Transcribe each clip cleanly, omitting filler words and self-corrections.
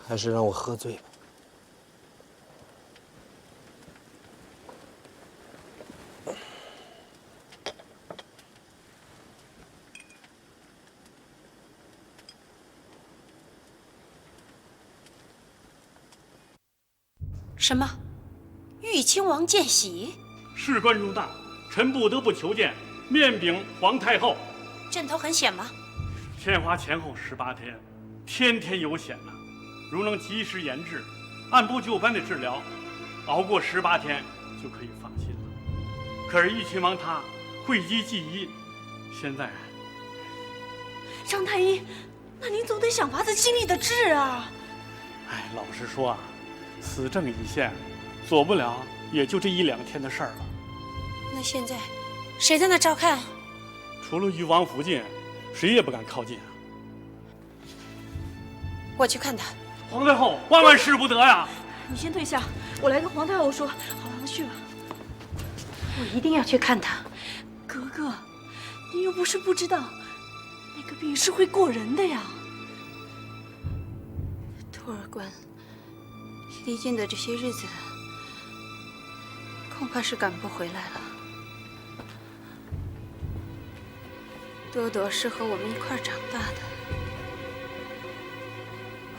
还是让我喝醉吧。什么？豫亲王见喜？事关重大，臣不得不求见，面禀皇太后。阵头很险吗？天花前后18天，天天有险呐。如能及时研治，按部就班的治疗，熬过18天就可以放心了。可是豫亲王他讳疾忌医，现在……张太医，那您总得想法子尽力的治啊！哎，老实说啊，死症已现，左不了也就这1、2天的事儿了。那现在谁在那照看？除了豫王附近，谁也不敢靠近啊。我去看他。皇太后，万万使不得呀！你先退下，我来跟皇太后说。好了，去吧。我一定要去看他。格格，你又不是不知道，那个病是会过人的呀。托儿官离京的这些日子，恐怕是赶不回来了。多多是和我们一块长大的，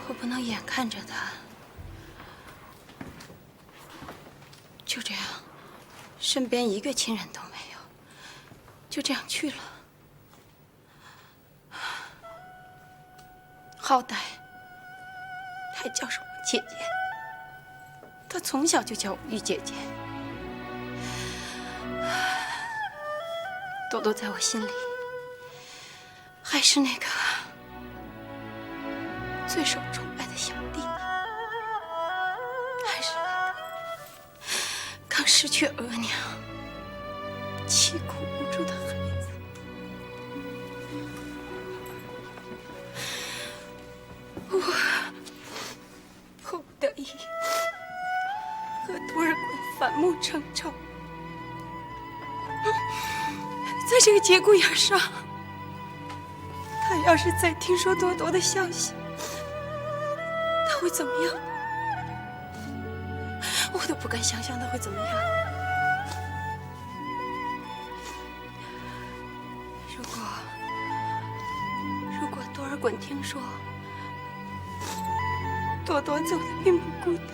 我不能眼看着他就这样，身边一个亲人都没有，就这样去了。好歹他还叫上我姐姐，他从小就叫我玉姐姐。多多在我心里还是那个最受宠爱的小弟弟，还是那个刚失去额娘、凄苦无助的孩子。我迫不得已和多尔衮反目成仇，在这个节骨眼上，他要是再听说多多的消息，他会怎么样？我都不敢想象他会怎么样。如果多尔衮听说多多走的并不孤单，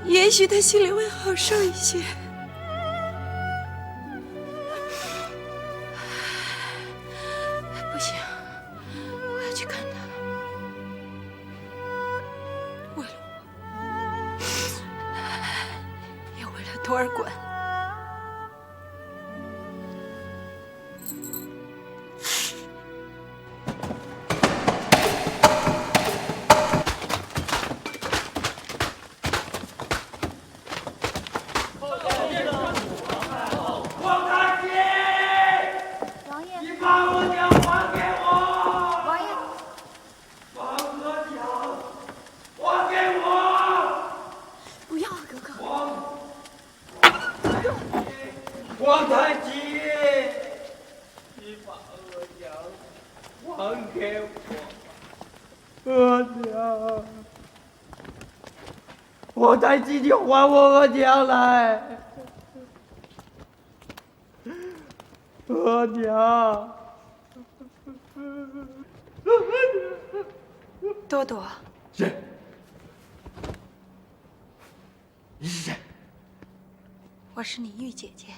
也许他心里会好受一些。不行，我要去看他。为了我，也为了多尔衮。皇太极，你把额娘还给我，额娘！皇太极，你还我额娘来！额娘！多多，谁？你是谁？我是你玉姐姐，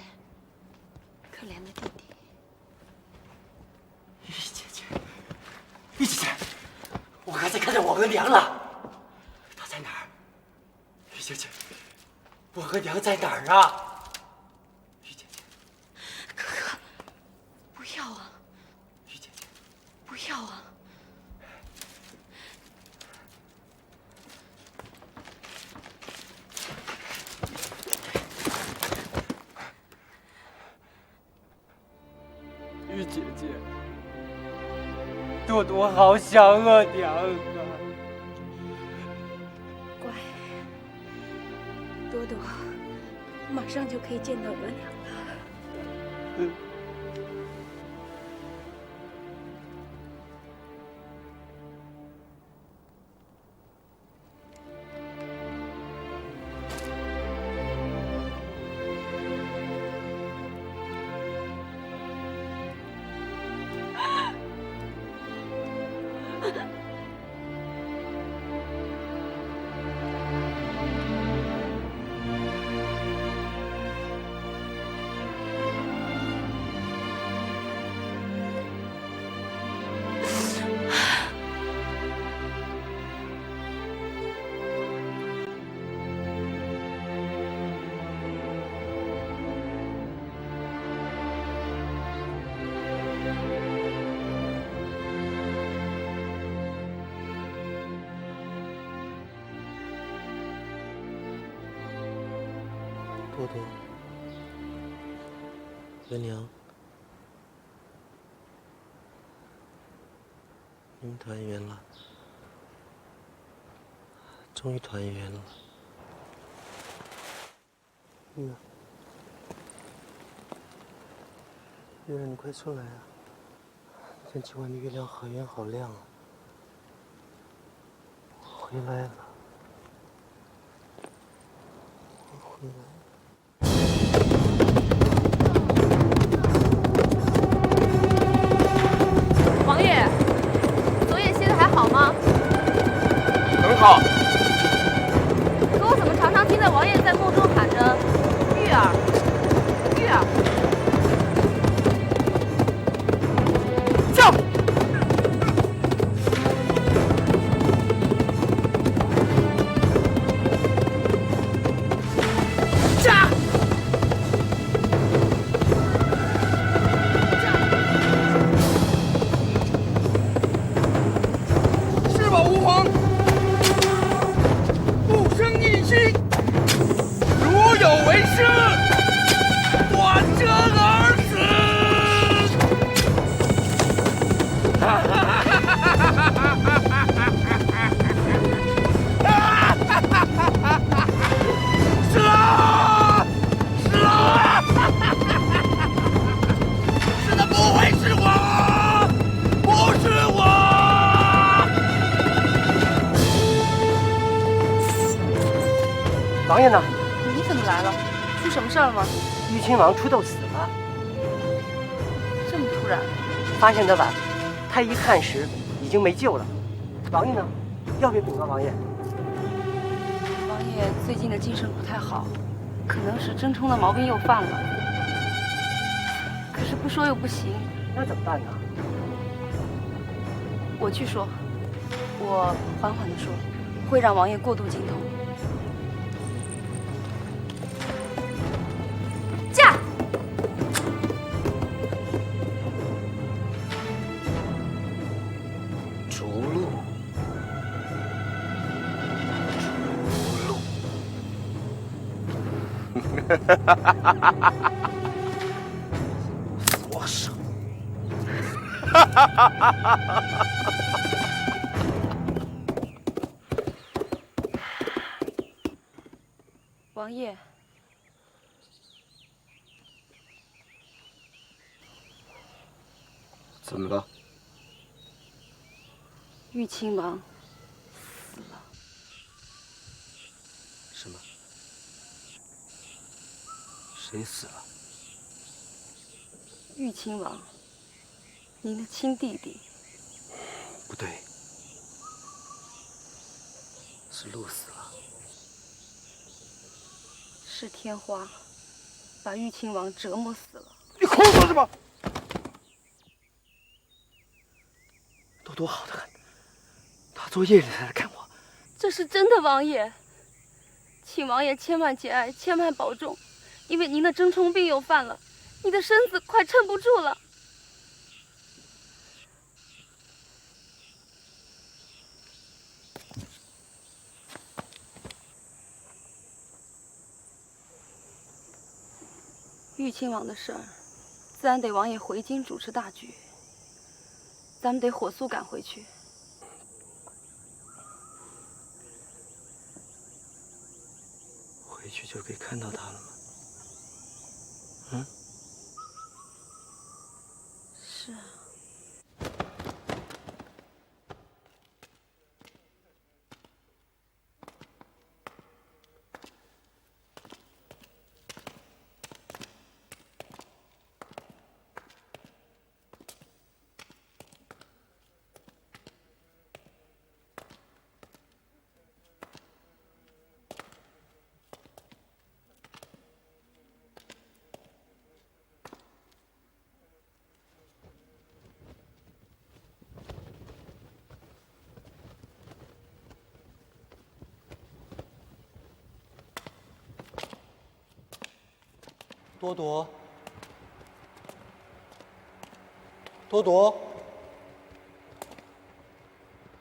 可怜的弟弟。玉姐姐，玉姐姐，我刚才看见我额娘了，她在哪儿？玉姐姐，我额娘在哪儿啊？玉姐姐，哥哥，不要啊！玉姐姐，不要啊！玉姐姐，多多好想额娘啊！乖，多多马上就可以见到额娘了。多多，元娘，你们团圆了，终于团圆了。月儿，月儿，你快出来啊！天气外面月亮好圆好亮啊！我回来了，我回来了。 王爷，昨夜歇得还好吗？很好。可我怎么常常听到王爷在梦中喊着“玉儿，玉儿”？叫！驾！ 是吧，吾皇？不生逆心，如有违师，断折而死。是啊，是啊，是的，不会是我，不是我。 王爷呢？你怎么来了？出什么事儿了吗？玉亲王出痘死了，这么突然？发现的晚，太医看时已经没救了。王爷呢？要不要禀告王爷？王爷最近的精神不太好，可能是真冲的毛病又犯了。可是不说又不行，那怎么办呢？我去说，我缓缓地说，会让王爷过度惊痛。 驾！逐鹿，逐鹿。我手。王爷。 怎么了？玉亲王死了。什么？谁死了？玉亲王，您的亲弟弟。不对，是鹿死了。是天花，把玉亲王折磨死了。你胡说什么？ 多多好得很，他昨夜里才来看我。这是真的，王爷，请王爷千万节哀，千万保重，因为您的真冲病又犯了，你的身子快撑不住了。玉亲王的事儿，自然得王爷回京主持大局。 咱们得火速赶回去。回去就可以看到他了吗？嗯？是啊。多多，多多，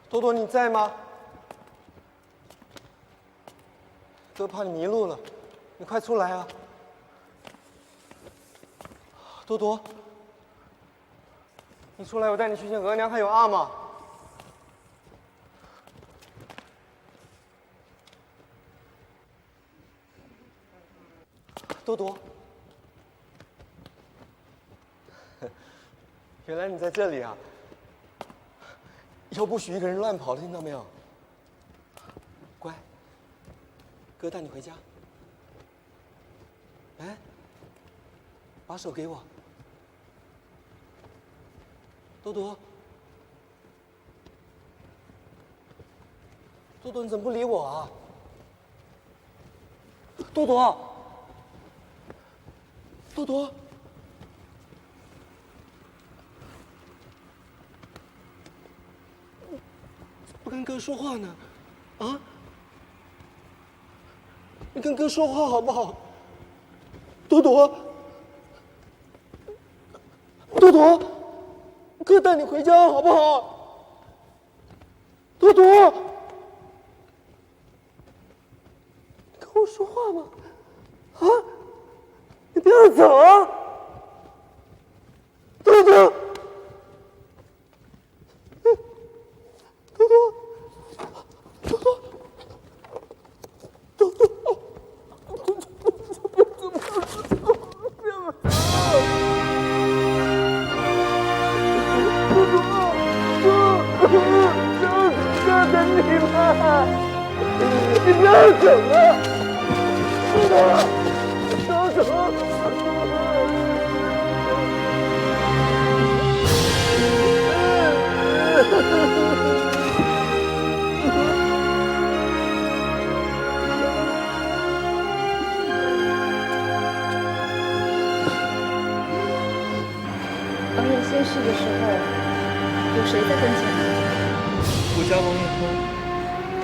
多多，你在吗？哥怕你迷路了，你快出来啊！多多，你出来，我带你去见额娘还有阿玛。多多，原来你在这里啊！以后不许一个人乱跑了，听到没有？乖，哥带你回家。来，把手给我。多多，多多，你怎么不理我啊？多多，多多，不跟哥说话呢？啊？你跟哥说话好不好？多多，多多，哥带你回家好不好？多多，你跟我说话吗？啊？你不要走啊！多多，多多，多多，多多。你不要走啊！多多，多多。王爷仙逝的时候，有谁在跟前呢？我家王彦通，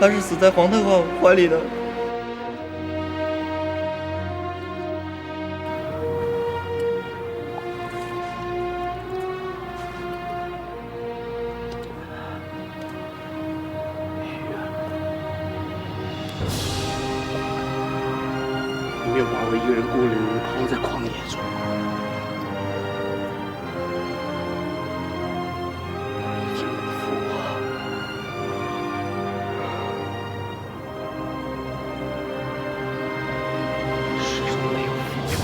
他是死在皇太后怀里的。你愿把我一个人孤零零抛在旷野中？已经不负我，始终没有负我。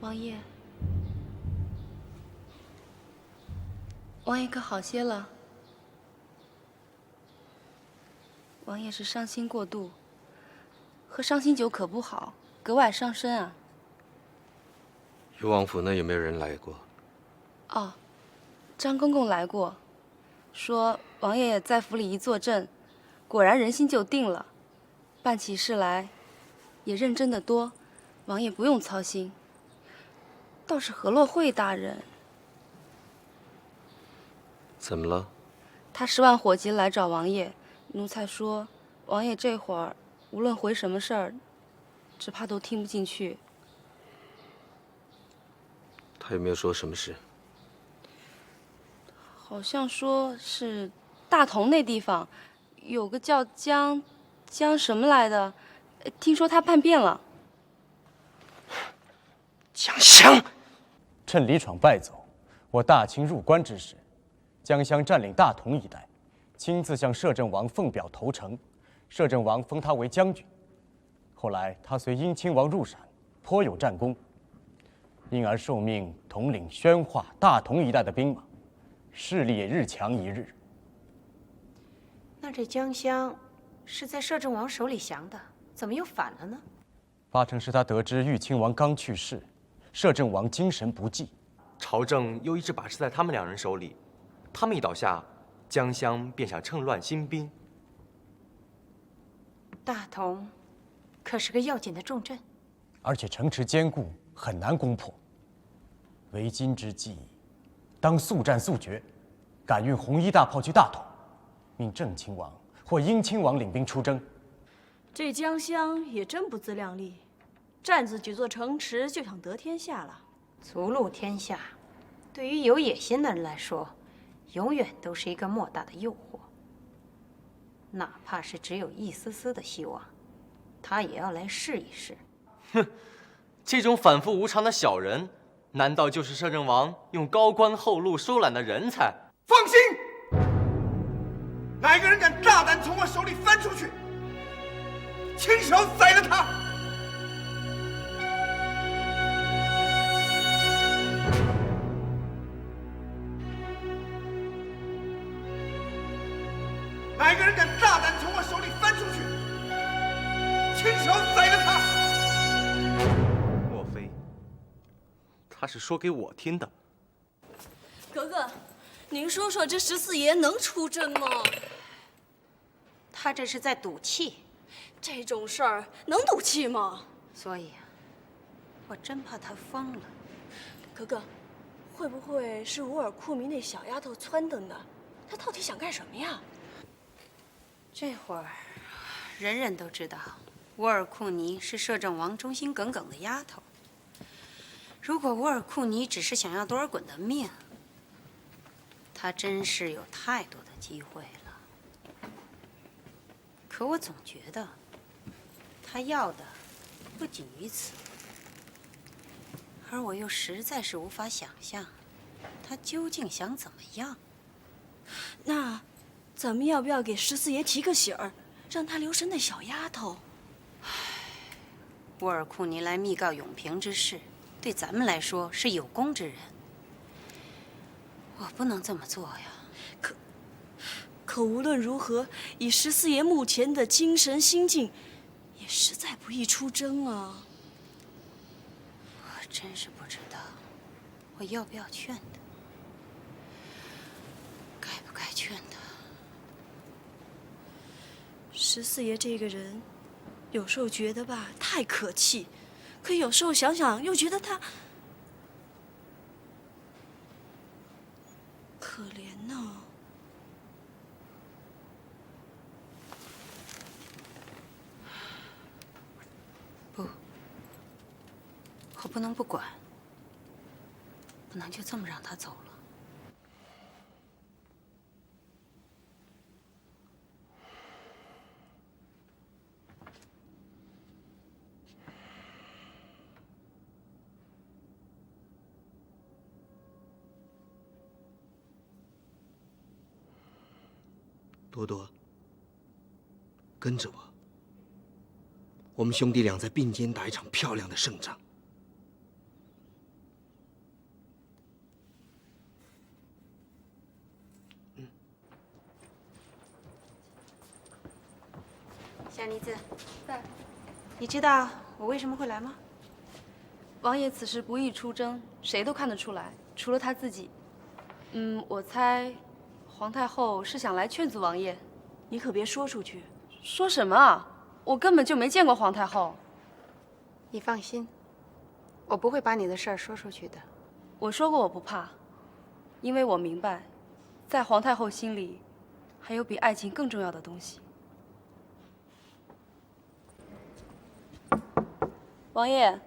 王爷，王爷可好些了？王爷是伤心过度，喝伤心酒可不好，格外伤身啊。裕王府那有没有人来过？哦，张公公来过，说王爷在府里一坐镇，果然人心就定了，办起事来也认真得多，王爷不用操心。倒是何洛慧大人，怎么了？他10万火急来找王爷，奴才说王爷这会儿无论回什么事儿，只怕都听不进去。他有没有说什么事？好像说是大同那地方有个叫江什么来的，听说他叛变了。江襄。趁李闯败走，我大清入关之时，江襄占领大同一带，亲自向摄政王奉表投诚，摄政王封他为将军。后来他随英亲王入陕，颇有战功，因而受命统领宣化、大同一带的兵马，势力也日强一日。那这江襄是在摄政王手里降的，怎么又反了呢？八成是他得知裕亲王刚去世，摄政王精神不济，朝政又一直把持在他们2人手里，他们一倒下，江襄便想趁乱兴兵。大同可是个要紧的重镇，而且城池坚固，很难攻破。为今之计，当速战速决，赶运红衣大炮去大同，命郑亲王或英亲王领兵出征。这江襄也真不自量力，占自几座城池就想得天下了。逐鹿天下，对于有野心的人来说，永远都是一个莫大的诱惑。哪怕是只有一丝丝的希望，他也要来试一试。哼，这种反复无常的小人，难道就是摄政王用高官厚禄收揽的人才？放心，哪个人敢大胆从我手里翻出去，亲手宰了他！哪个人敢大胆从我手里翻出去，亲手宰了他！莫非他是说给我听的？格格，您说说这14爷能出征吗？他这是在赌气。这种事儿能赌气吗？所以，我真怕他疯了。格格，会不会是乌尔库米那小丫头撺掇的？她到底想干什么呀？这会儿，人人都知道，乌尔库尼是摄政王忠心耿耿的丫头。如果乌尔库尼只是想要多尔衮的命，他真是有太多的机会了。可我总觉得，他要的不仅于此，而我又实在是无法想象，他究竟想怎么样。那，咱们要不要给14爷提个醒儿，让他留神那小丫头？乌尔库尼来密告永平之事，对咱们来说是有功之人。我不能这么做呀。可无论如何，以14爷目前的精神心境，也实在不易出征啊。我真是不知道，我要不要劝他？该不该劝他？14爷这个人，有时候觉得吧太可气，可有时候想想又觉得他可怜呢。不，我不能不管，不能就这么让他走了。多多，跟着我，我们兄弟俩在并肩打一场漂亮的胜仗。小妮子，在。你知道我为什么会来吗？王爷此时不宜出征，谁都看得出来，除了他自己。我猜，皇太后是想来劝阻王爷。你可别说出去。说什么啊？我根本就没见过皇太后。你放心，我不会把你的事儿说出去的。我说过我不怕，因为我明白，在皇太后心里，还有比爱情更重要的东西。王爷，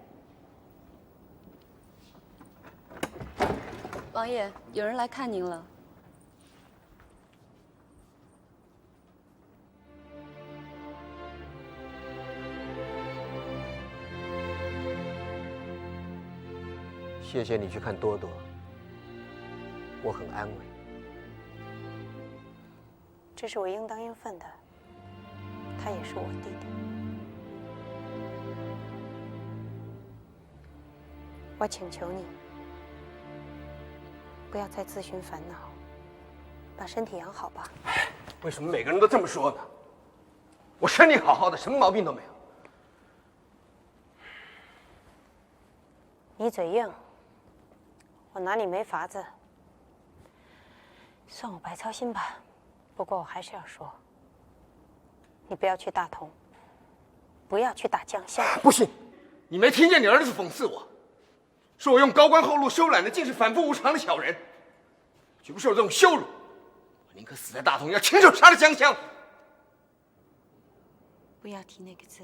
王爷，有人来看您了。谢谢你去看多多，我很安慰。这是我应当应分的，他也是我弟弟。我请求你，不要再自寻烦恼，把身体养好吧。为什么每个人都这么说呢？我身体好好的，什么毛病都没有。你嘴硬，我拿你没法子。算我白操心吧。不过我还是要说，你不要去大同，不要去打江夏。不信，你没听见你儿子讽刺我，说我用高官厚禄收揽的竟是反复无常的小人，绝不受这种羞辱，我宁可死在大同，也亲手杀了江香。不要提那个字。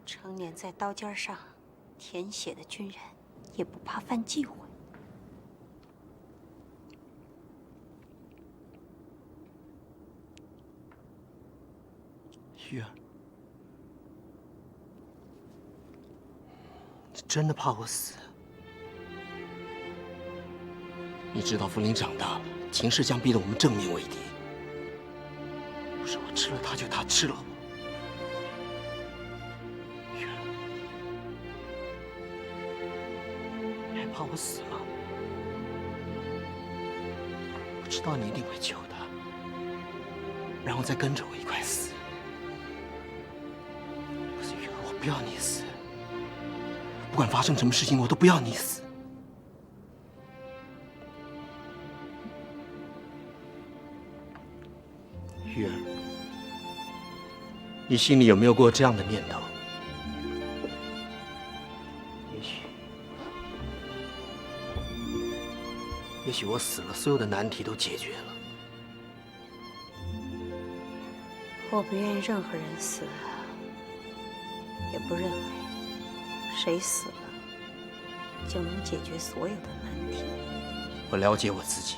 成年在刀尖上舔血的军人，也不怕犯忌讳。玉儿，你真的怕我死？你知道福林长大了，秦氏将逼得我们正面为敌。不是我吃了他，就他吃了我。玉儿，你还怕我死吗？我知道你一定会救他，然后再跟着我一块死。可是玉儿，我不要你死。不管发生什么事情，我都不要你死。玉儿，你心里有没有过这样的念头？也许我死了，所有的难题都解决了。我不愿意任何人死，也不认为谁死了就能解决所有的难题。我了解我自己，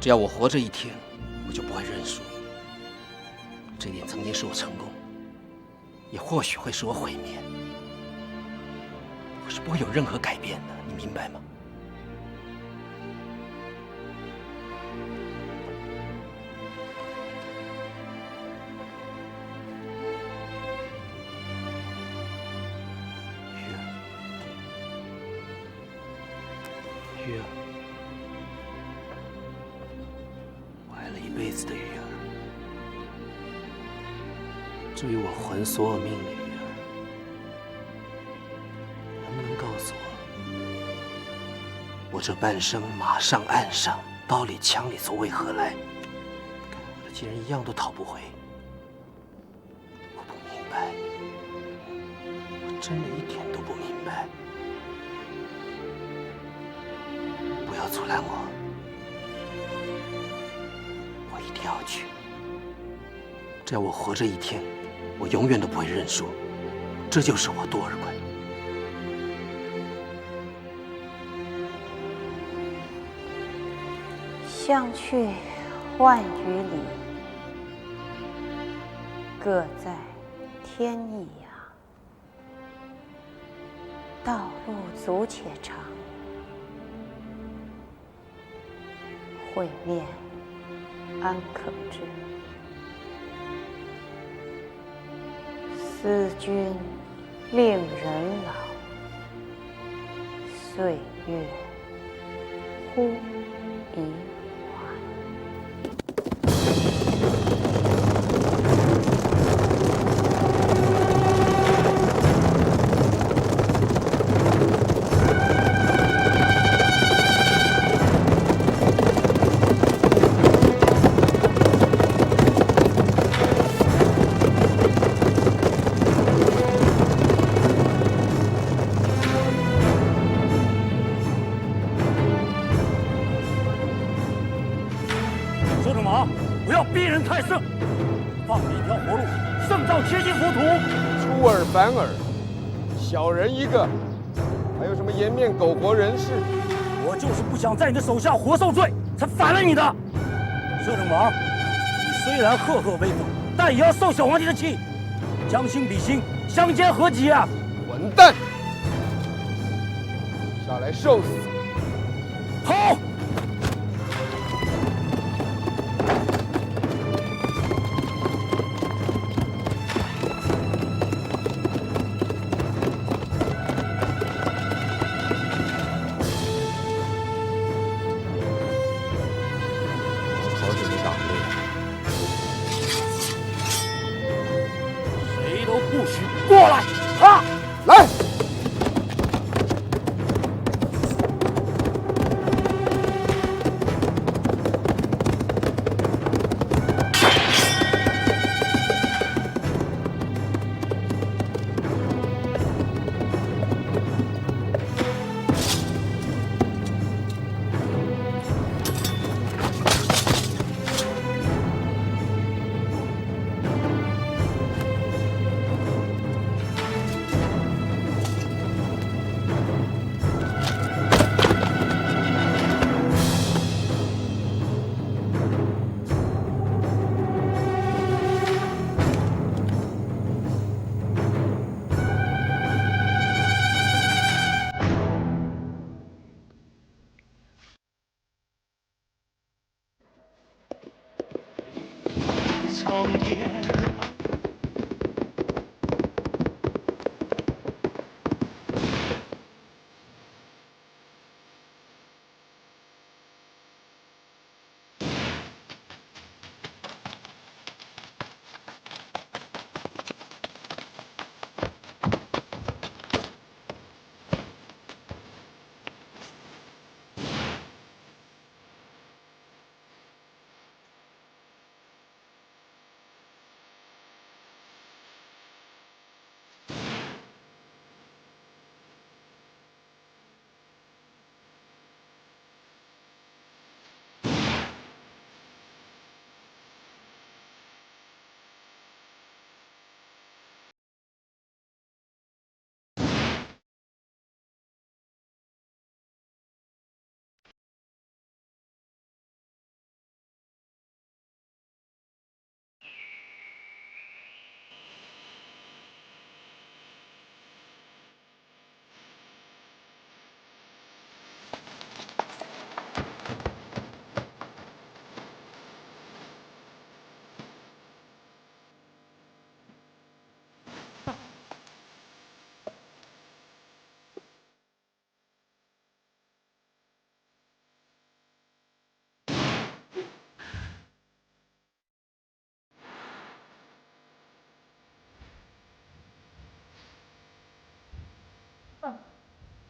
只要我活着一天，我就不会认输。这点曾经是我成功，也或许会是我毁灭。我是不会有任何改变的，你明白吗？玉儿，我爱了一辈子的玉儿，至于我魂所有命的玉儿，能不能告诉我，我这半生马上岸上，刀里枪里从为何来？该我的既然一样都讨不回，我不明白，我真的一点都不明白。不要阻拦我，我一定要去。只要我活着一天，我永远都不会认输。这就是我多尔衮。相去万余里，各在天一涯。道路阻且长，会面安可知？思君令人老，岁月忽已晚。摄政王，不要逼人太甚，放了一条活路，胜造千辛浮屠。出尔反尔，小人一个，还有什么颜面苟活人士？我就是不想在你的手下活受罪，才反了你的。摄政王，你虽然赫赫威风，但也要受小皇帝的气。将心比心，相煎何急啊！混蛋，下来受死！好。不许过来！哈，来！长夜。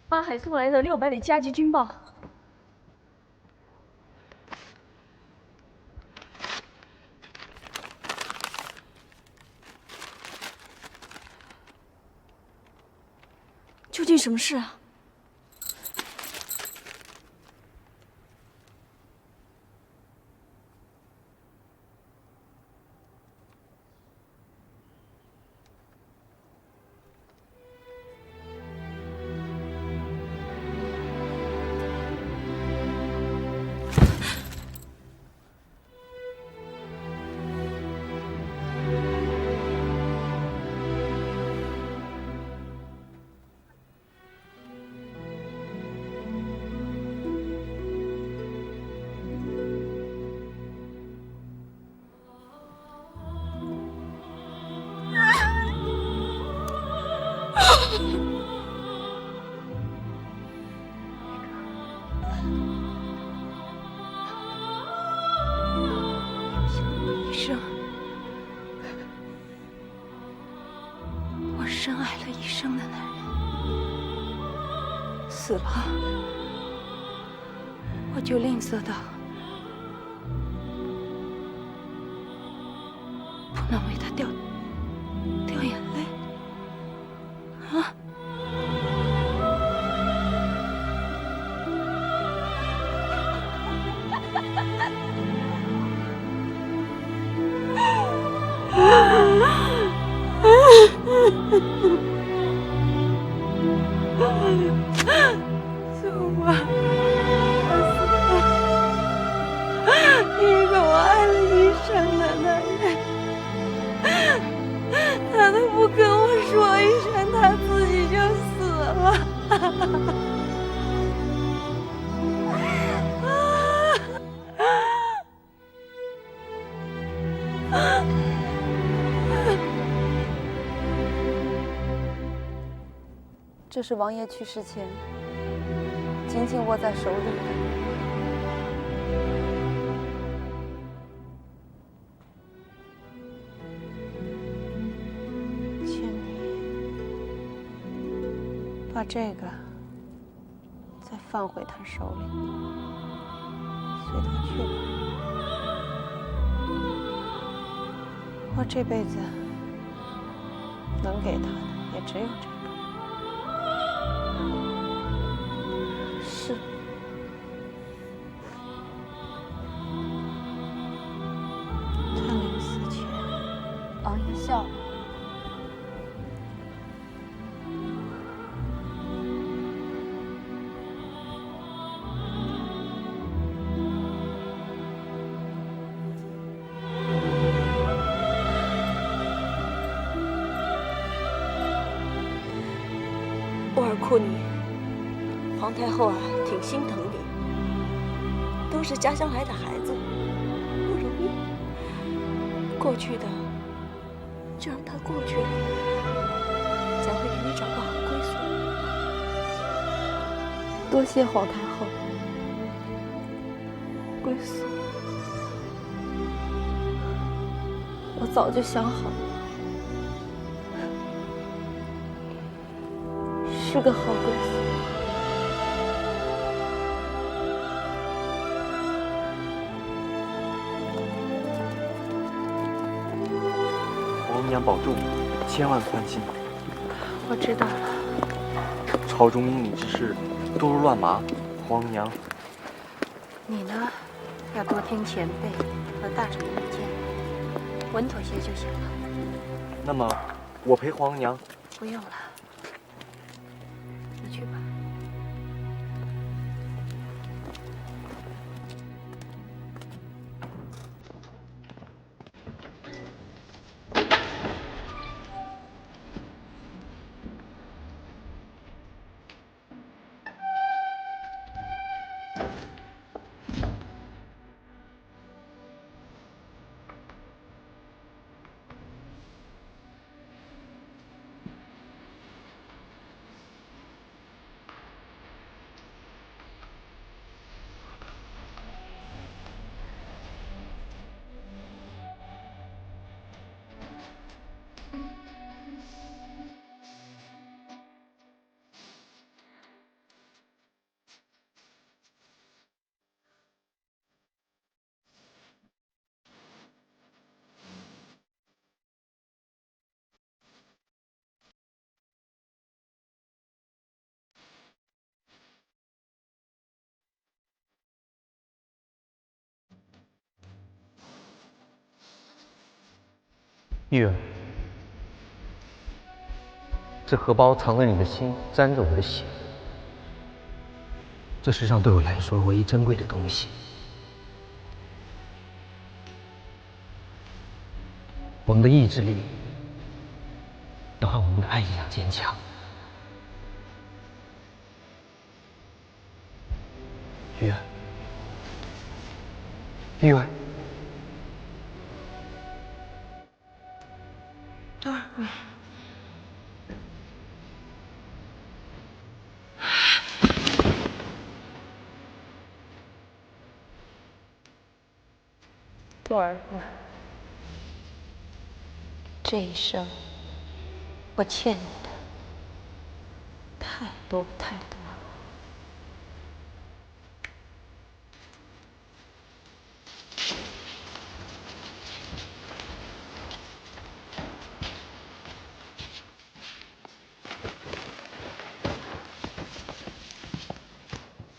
八海送来的600里加急军报。究竟什么事啊？我深爱了一生的男人死了，我就吝啬到不能为他掉眼泪啊！走吧，一个我爱了一生的男人，他都不跟我说一声，他自己就死了。这是王爷去世前紧紧握在手里的。请你把这个再放回他手里，随他去吧。我这辈子能给他的也只有这个。是。他临死前，王爷笑了。沃尔库尼，皇太后啊，挺心疼你，都是家乡来的孩子，不容易。过去的就让它过去了，咱会给你找个好归宿。多谢皇太后。归宿，我早就想好了，是个好归宿。皇娘保重，千万宽心。我知道了。朝中因你之事多如乱麻，皇娘。你呢，要多听前辈和大臣的意见，稳妥些就行了。那么，我陪皇娘。不用了，你去吧。玉儿，这荷包藏着你的心，沾着我的血。这世上对我来说唯一珍贵的东西。我们的意志力要和我们的爱一样坚强。玉儿，玉儿。多儿，多儿，这一生我欠你的太多太多了。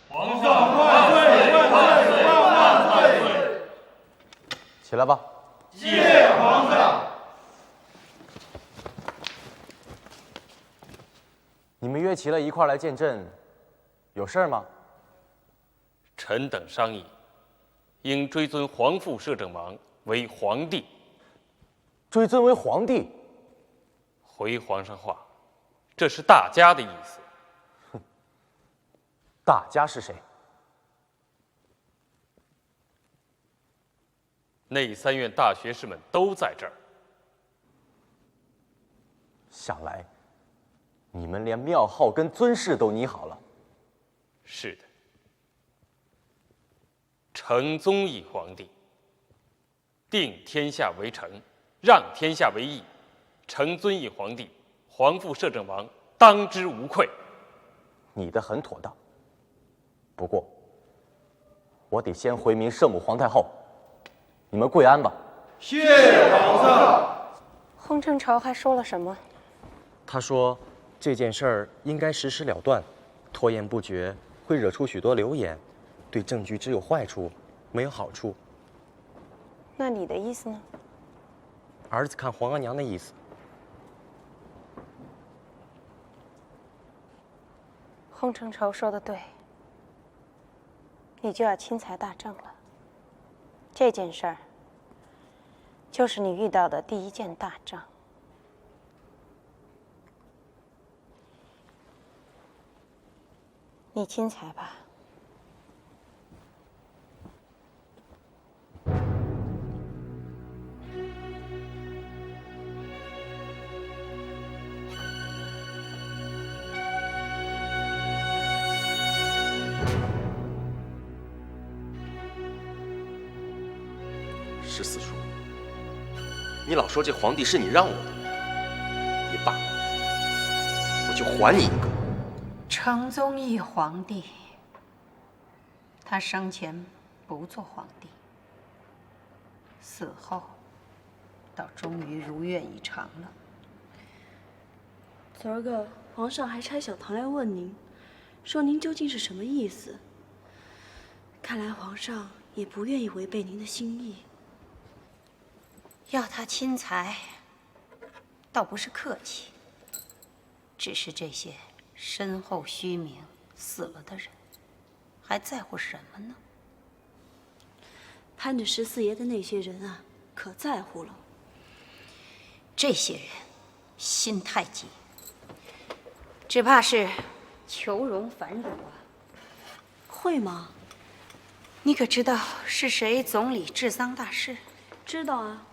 皇上万岁！万岁！万岁！起来吧。谢皇上。你们约齐了一块儿来见朕，有事儿吗？臣等商议，应追尊皇父摄政王为皇帝。追尊为皇帝？回皇上话，这是大家的意思。哼，大家是谁？内三院大学士们都在这儿。想来，你们连庙号跟尊谥都拟好了。是的。承宗义皇帝，定天下为承，让天下为义。承尊义皇帝，皇父摄政王当之无愧。拟得很妥当。不过，我得先回明圣母皇太后。你们跪安吧。谢皇上。洪承畴还说了什么？他说，这件事儿应该实施了断，拖延不决会惹出许多流言，对政局只有坏处，没有好处。那你的意思呢？儿子看皇额娘的意思。洪承畴说的对，你就要钦裁大政了。这件事儿，就是你遇到的第一件大仗。你钦裁吧。14书。你老说这皇帝是你让我的，也罢，我就还你一个。成宗义皇帝，他生前不做皇帝，死后倒终于如愿以偿了。昨儿个皇上还差小唐来问您，说您究竟是什么意思？看来皇上也不愿意违背您的心意。要他亲裁，倒不是客气，只是这些身后虚名死了的人，还在乎什么呢？攀着14爷的那些人啊，可在乎了。这些人心太急，只怕是求荣反辱啊！会吗？你可知道是谁总理治丧大事？知道啊，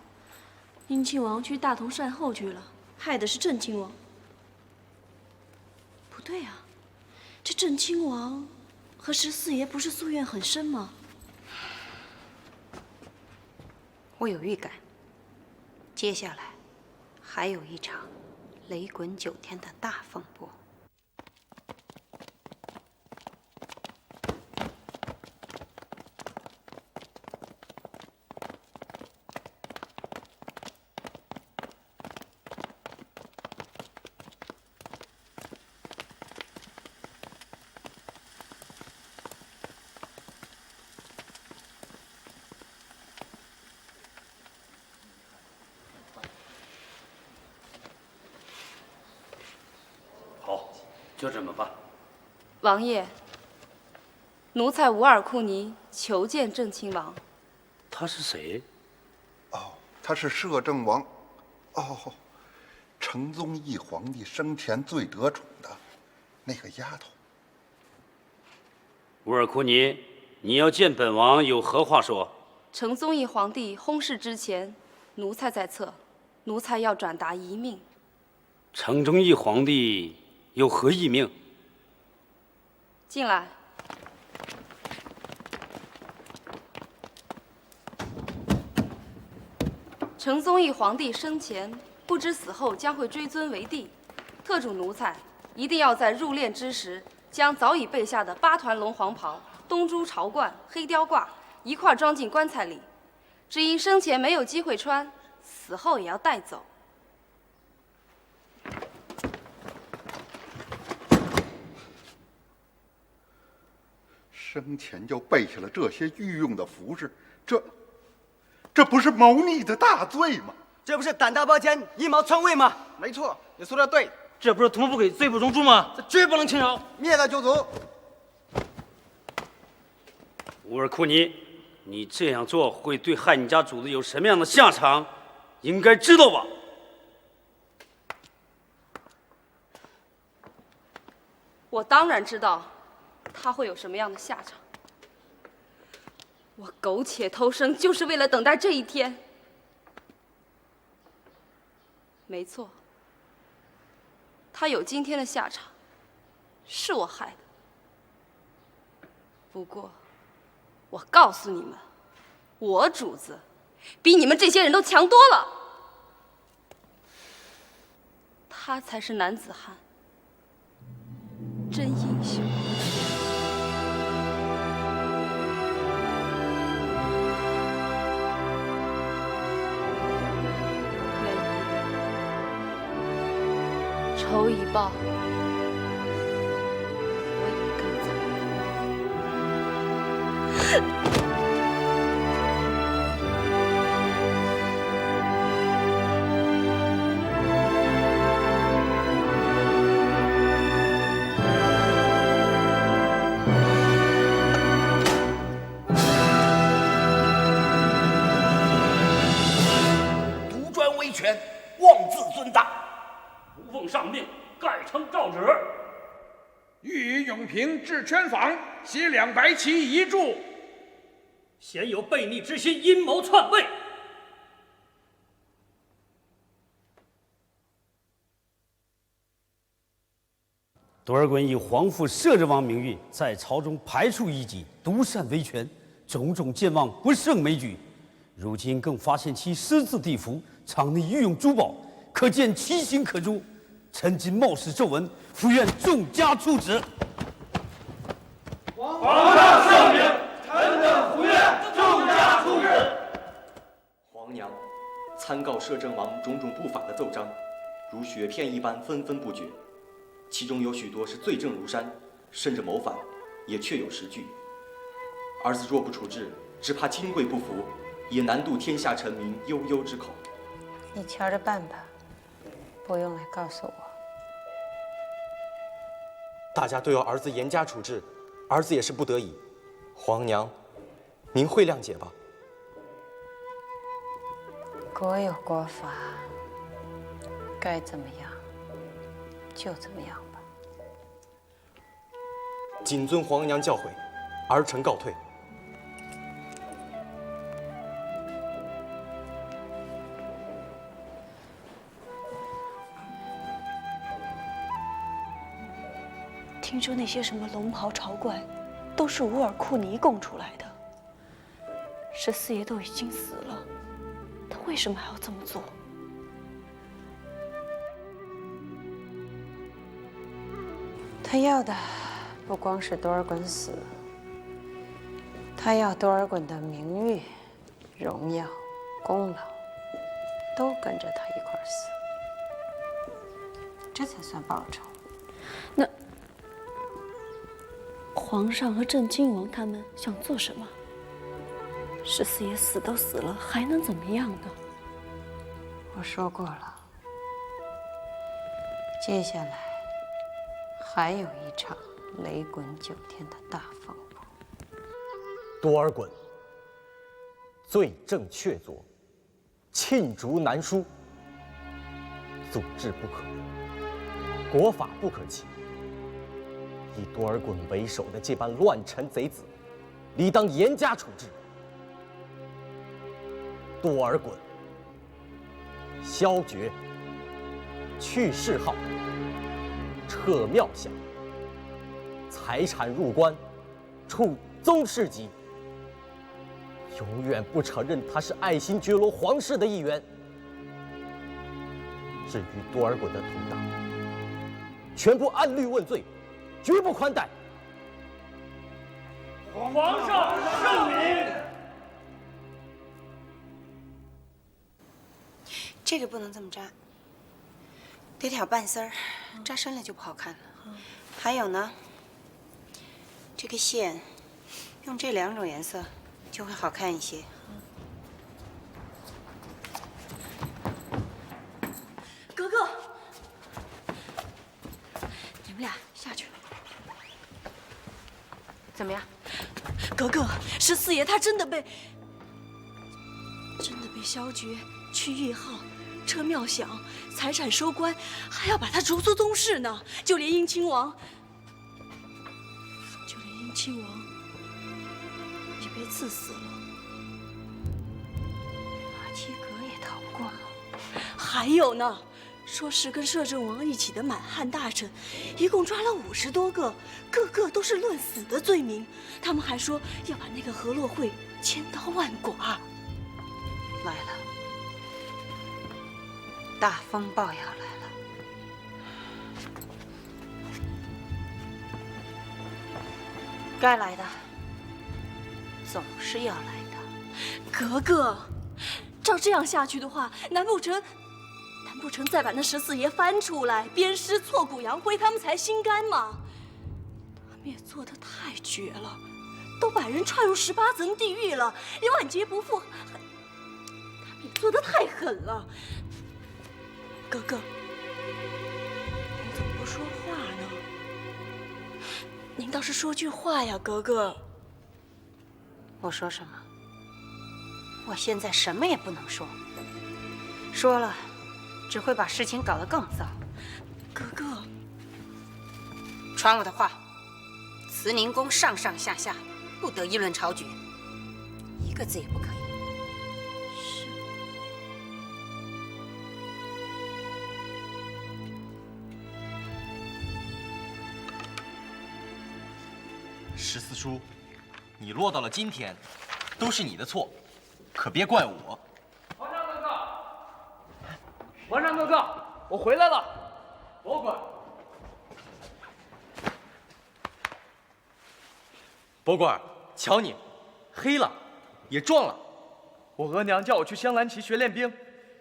殷亲王去大同善后去了，害的是郑亲王。不对啊，这郑亲王和14爷不是夙愿很深吗？我有预感，接下来还有一场雷滚9天的大风波。就这么办。王爷，奴才乌尔库尼求见郑亲王。他是谁？哦，他是摄政王。哦，成宗义皇帝生前最得宠的那个丫头。乌尔库尼，你要见本王有何话说？成宗义皇帝薨逝之前，奴才在侧，奴才要转达遗命。成宗义皇帝有何遗命？进来。成宗义皇帝生前不知死后将会追尊为帝，特嘱奴才一定要在入殓之时，将早已备下的8团龙黄袍、东珠朝冠、黑貂褂一块装进棺材里，只因生前没有机会穿，死后也要带走。生前就备下了这些御用的服饰，这不是谋逆的大罪吗？这不是胆大包天、阴谋篡位吗？没错，你说的对。这不是图谋不轨、罪不容诛吗？这绝不能轻饶，灭了九族。乌尔库尼，你这样做会对害你家主子有什么样的下场？应该知道吧？我当然知道，他会有什么样的下场。我苟且偷生，就是为了等待这一天。没错，他有今天的下场，是我害的。不过，我告诉你们，我主子比你们这些人都强多了。他才是男子汉，真英雄。仇已报，我也该走。独专威权，妄自尊大。吾奉上命，盖称诏旨。欲以永平治圈坊，写2白旗遗著。鲜有悖逆之心，阴谋篡位。多尔衮以皇父摄政王名誉，在朝中排除异己，独擅威权，种种健忘不胜枚举。如今更发现其私自地府，场内御用珠宝，可见其行可诛。臣今冒失奏闻，伏愿重加处置。皇上圣明，臣等伏愿重加处置。皇娘，参告摄政王种种不法的奏章，如雪片一般纷纷不绝，其中有许多是罪证如山，甚至谋反，也确有实据。儿子若不处置，只怕亲贵不服，也难渡天下臣民悠悠之口。你瞧着办吧，不用来告诉我。大家都要儿子严加处置，儿子也是不得已。皇娘，您会谅解吧？国有国法，该怎么样就怎么样吧。谨遵皇娘教诲，儿臣告退。听说那些什么龙袍朝冠，都是乌尔库尼供出来的。14爷都已经死了，他为什么还要这么做？他要的不光是多尔衮死，他要多尔衮的名誉、荣耀、功劳都跟着他一块儿死，这才算报仇。那皇上和郑亲王他们想做什么？14爷死都死了，还能怎么样呢？我说过了，接下来还有一场雷滚9天的大风波。多尔衮罪证确凿，罄竹难书，祖制不可，国法不可欺。以多尔衮为首的这般乱臣贼子，理当严加处置。多尔衮削爵，去谥号，撤庙饷，财产入关，处宗室籍，永远不承认他是爱新觉罗皇室的一员。至于多尔衮的同党，全部按律问罪，绝不宽待。皇上圣明。这个不能这么扎，得挑半丝儿，扎深了就不好看了。还有呢，这个线用这2种颜色就会好看一些。格格，你们俩下去。怎么样？格格，14爷他真的被削爵、去谥号、撤庙饷、财产收官，还要把他逐出宗室呢。就连英亲王也被赐死了。马七格也逃不过。还有呢，说是跟摄政王一起的满汉大臣，一共抓了50多个，个个都是论死的罪名。他们还说要把那个河洛会千刀万剐。来了，大风暴要来了。该来的总是要来的。格格，照这样下去的话，难不成再把那14爷翻出来鞭尸、挫骨扬灰，他们才心甘吗？他们也做得太绝了，都把人踹入18层地狱了，连晚节不复。也做得太狠了，格格，您怎么不说话呢？您倒是说句话呀，格格。我说什么？我现在什么也不能说，说了只会把事情搞得更糟。格格，传我的话，慈宁宫上上下下不得议论朝局，一个字也不可以。14叔，你落到了今天，都是你的错。可别怪我。皇上哥哥，皇上哥哥，我回来了。博官，博官，瞧你，黑了，也壮了。我额娘叫我去镶蓝旗学练兵，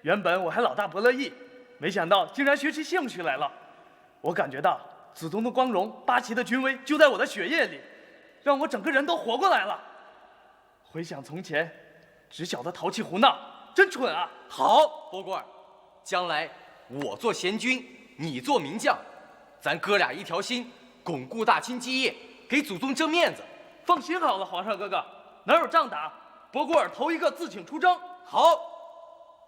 原本我还老大不乐意，没想到竟然学起兴趣来了。我感觉到子东的光荣，八旗的军威就在我的血液里，让我整个人都活过来了。回想从前，只晓得淘气胡闹，真蠢啊！好，博官，将来我做贤君，你做名将，咱哥俩一条心，巩固大清基业，给祖宗争面子。放心好了，皇上哥哥，哪有仗打？博古尔头一个自请出征。好，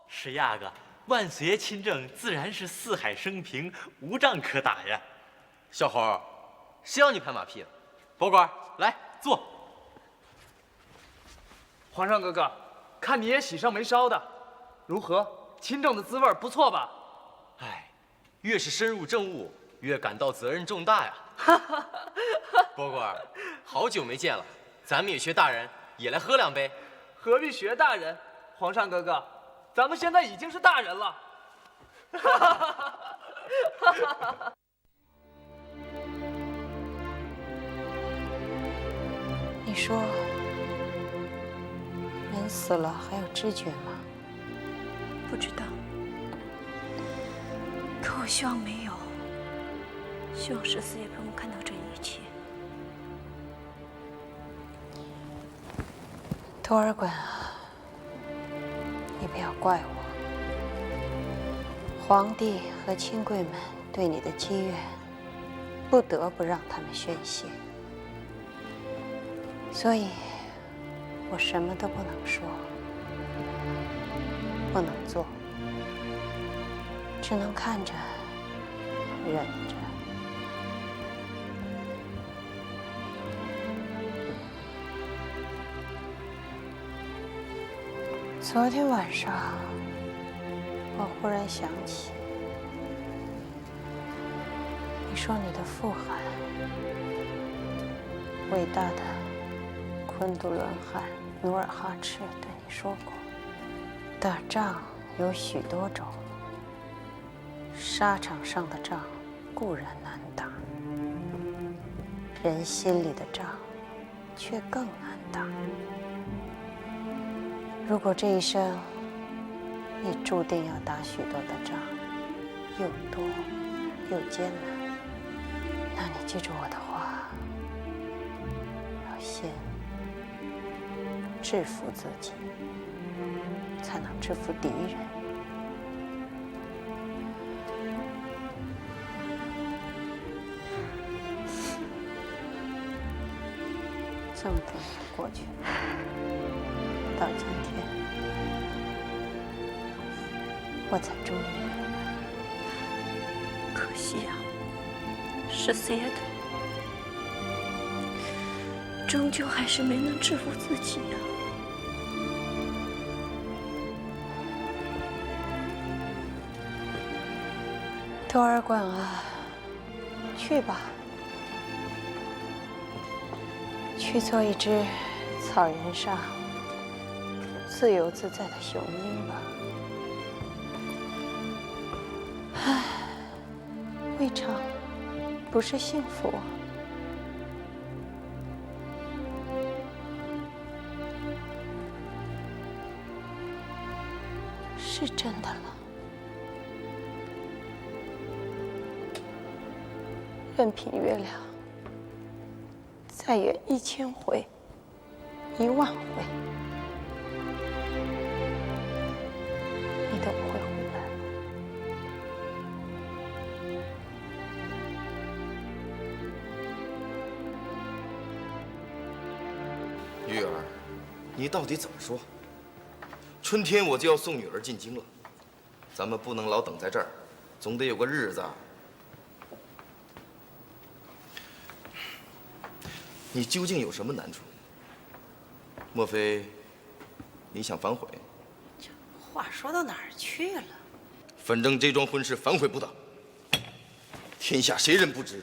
是呀个，万岁爷亲政，自然是四海升平，无仗可打呀。小猴，谁要你拍马屁了？博官，来坐。皇上哥哥，看你也喜上眉梢的，如何？亲政的滋味不错吧？哎，越是深入政务，越感到责任重大呀。博官，好久没见了，咱们也学大人，也来喝两杯。何必学大人？皇上哥哥，咱们现在已经是大人了。你说，人死了还有知觉吗？不知道，可我希望没有，希望14爷陪我们看到这一切。托儿馆啊，你不要怪我。皇帝和亲贵们对你的积怨，不得不让他们宣泄，所以我什么都不能说，不能做，只能看着，忍着。昨天晚上，我忽然想起，你说你的父汗，伟大的昆都伦汗努尔哈赤对你说过，打仗有许多种，沙场上的仗固然难打，人心里的仗却更难打。如果这一生你注定要打许多的仗，又多又艰难，那你记住我的话，要先制服自己，才能制服敌人。这么多年过去了，到今天，我才终于明白。可惜啊，14爷终究还是没能制服自己呀。托儿馆啊，去吧，去做一只草原上自由自在的雄鹰吧。唉，未尝不是幸福。是真的了。任凭月亮再圆1000回、10000回，你都不会回来。玉儿，你到底怎么说？春天我就要送女儿进京了，咱们不能老等在这儿，总得有个日子。你究竟有什么难处？莫非你想反悔？话说到哪儿去了？反正这桩婚事反悔不得。天下谁人不知，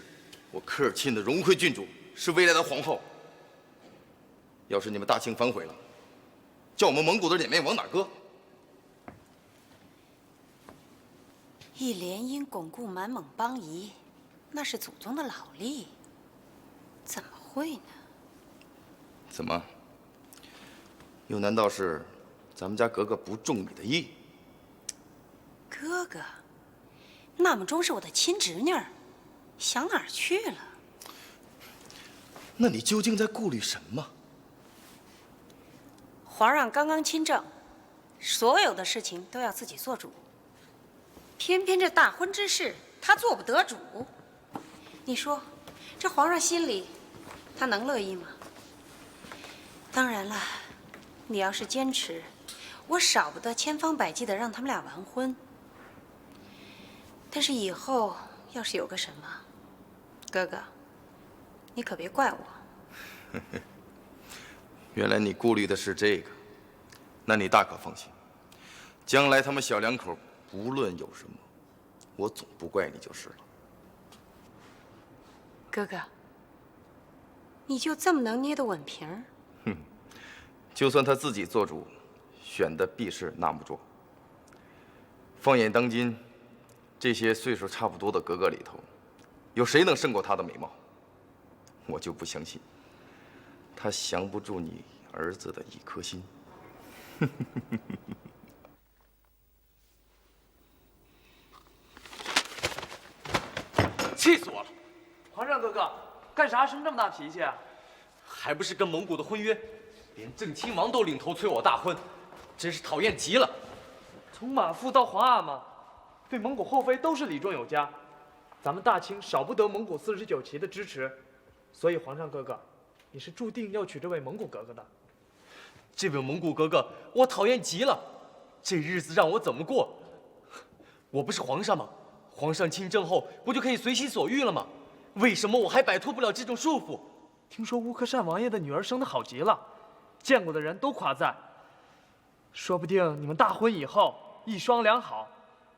我科尔沁的荣惠郡主是未来的皇后。要是你们大清反悔了，叫我们蒙古的脸面往哪搁？一联姻巩固满蒙邦夷，那是祖宗的老例，怎么会呢？怎么？又难道是咱们家格格不中你的意？哥哥，那么钟是我的亲侄女儿，想哪儿去了？那你究竟在顾虑什么？皇上刚刚亲政，所有的事情都要自己做主，偏偏这大婚之事他做不得主。你说，这皇上心里他能乐意吗？当然了，你要是坚持，我少不得千方百计的让他们俩完婚。但是以后要是有个什么，哥哥，你可别怪我。原来你顾虑的是这个，那你大可放心，将来他们小两口无论有什么，我总不怪你就是了。哥哥，你就这么能捏得稳平儿？哼，就算他自己做主，选的必是那木卓。放眼当今，这些岁数差不多的格格里头，有谁能胜过她的美貌？我就不相信，他降不住你儿子的一颗心。气死我了！皇上哥哥，干啥生这么大脾气啊？还不是跟蒙古的婚约，连郑亲王都领头催我大婚，真是讨厌极了。从马父到皇阿玛，对蒙古后妃都是礼重有加，咱们大清少不得蒙古49旗的支持，所以皇上哥哥，你是注定要娶这位蒙古格格的。这位蒙古格格，我讨厌极了，这日子让我怎么过？我不是皇上吗？皇上亲政后，不就可以随心所欲了吗？为什么我还摆脱不了这种束缚？听说乌克善王爷的女儿生得好极了，见过的人都夸赞。说不定你们大婚以后一双两好，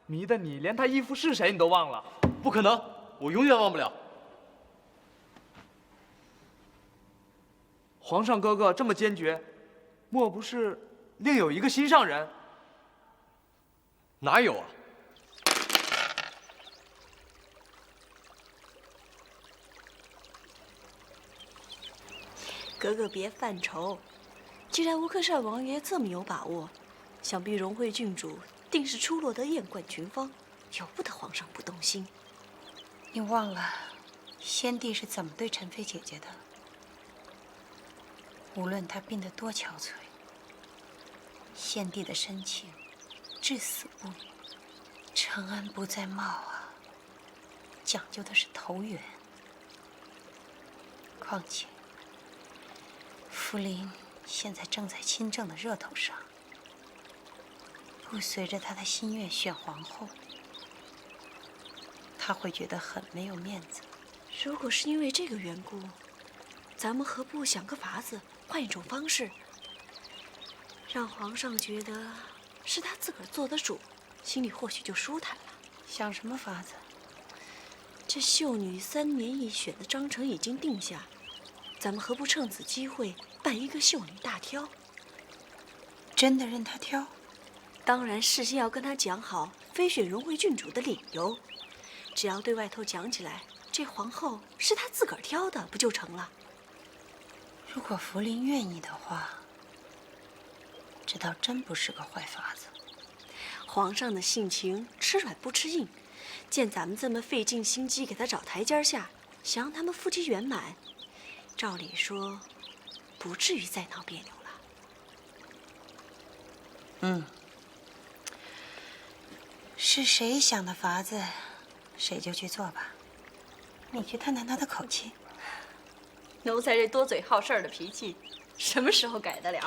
迷得你连她义父是谁你都忘了。不可能，我永远忘不了。皇上哥哥这么坚决，莫不是另有一个心上人？哪有啊？格格别犯愁，既然乌克善王爷这么有把握，想必荣惠郡主定是出落得艳冠群芳，由不得皇上不动心。你忘了，先帝是怎么对陈妃姐姐的？无论她病得多憔悴，先帝的深情至死不渝。承恩不在貌啊，讲究的是投缘。况且，福临现在正在亲政的热头上，不随着他的心愿选皇后，他会觉得很没有面子。如果是因为这个缘故，咱们何不想个法子，换一种方式，让皇上觉得是他自个儿做的主，心里或许就舒坦了。想什么法子？这秀女3年一选的章程已经定下，咱们何不趁此机会办一个秀女大挑？真的任他挑？当然，事先要跟他讲好非选荣惠郡主的理由。只要对外头讲起来，这皇后是他自个儿挑的，不就成了？如果福临愿意的话，这倒真不是个坏法子。皇上的性情吃软不吃硬，见咱们这么费尽心机给他找台阶下，想让他们夫妻圆满，照理说，不至于再闹别扭了。嗯，是谁想的法子，谁就去做吧。你去探探他的口气。奴才这多嘴好事儿的脾气，什么时候改得了？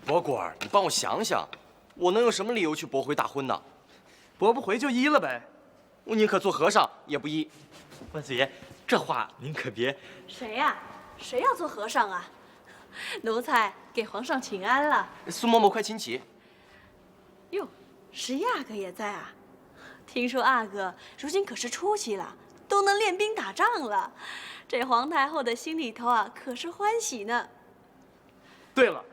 伯果儿，你帮我想想，我能有什么理由去驳回大婚呢？驳不回就依了呗。我宁可做和尚，也不依。万岁爷，这话您可别。谁呀？谁要做和尚啊？奴才给皇上请安了。苏嬷嬷，快请起。哟，十一阿哥也在啊。听说阿哥如今可是出息了，都能练兵打仗了。这皇太后的心里头啊，可是欢喜呢。对了，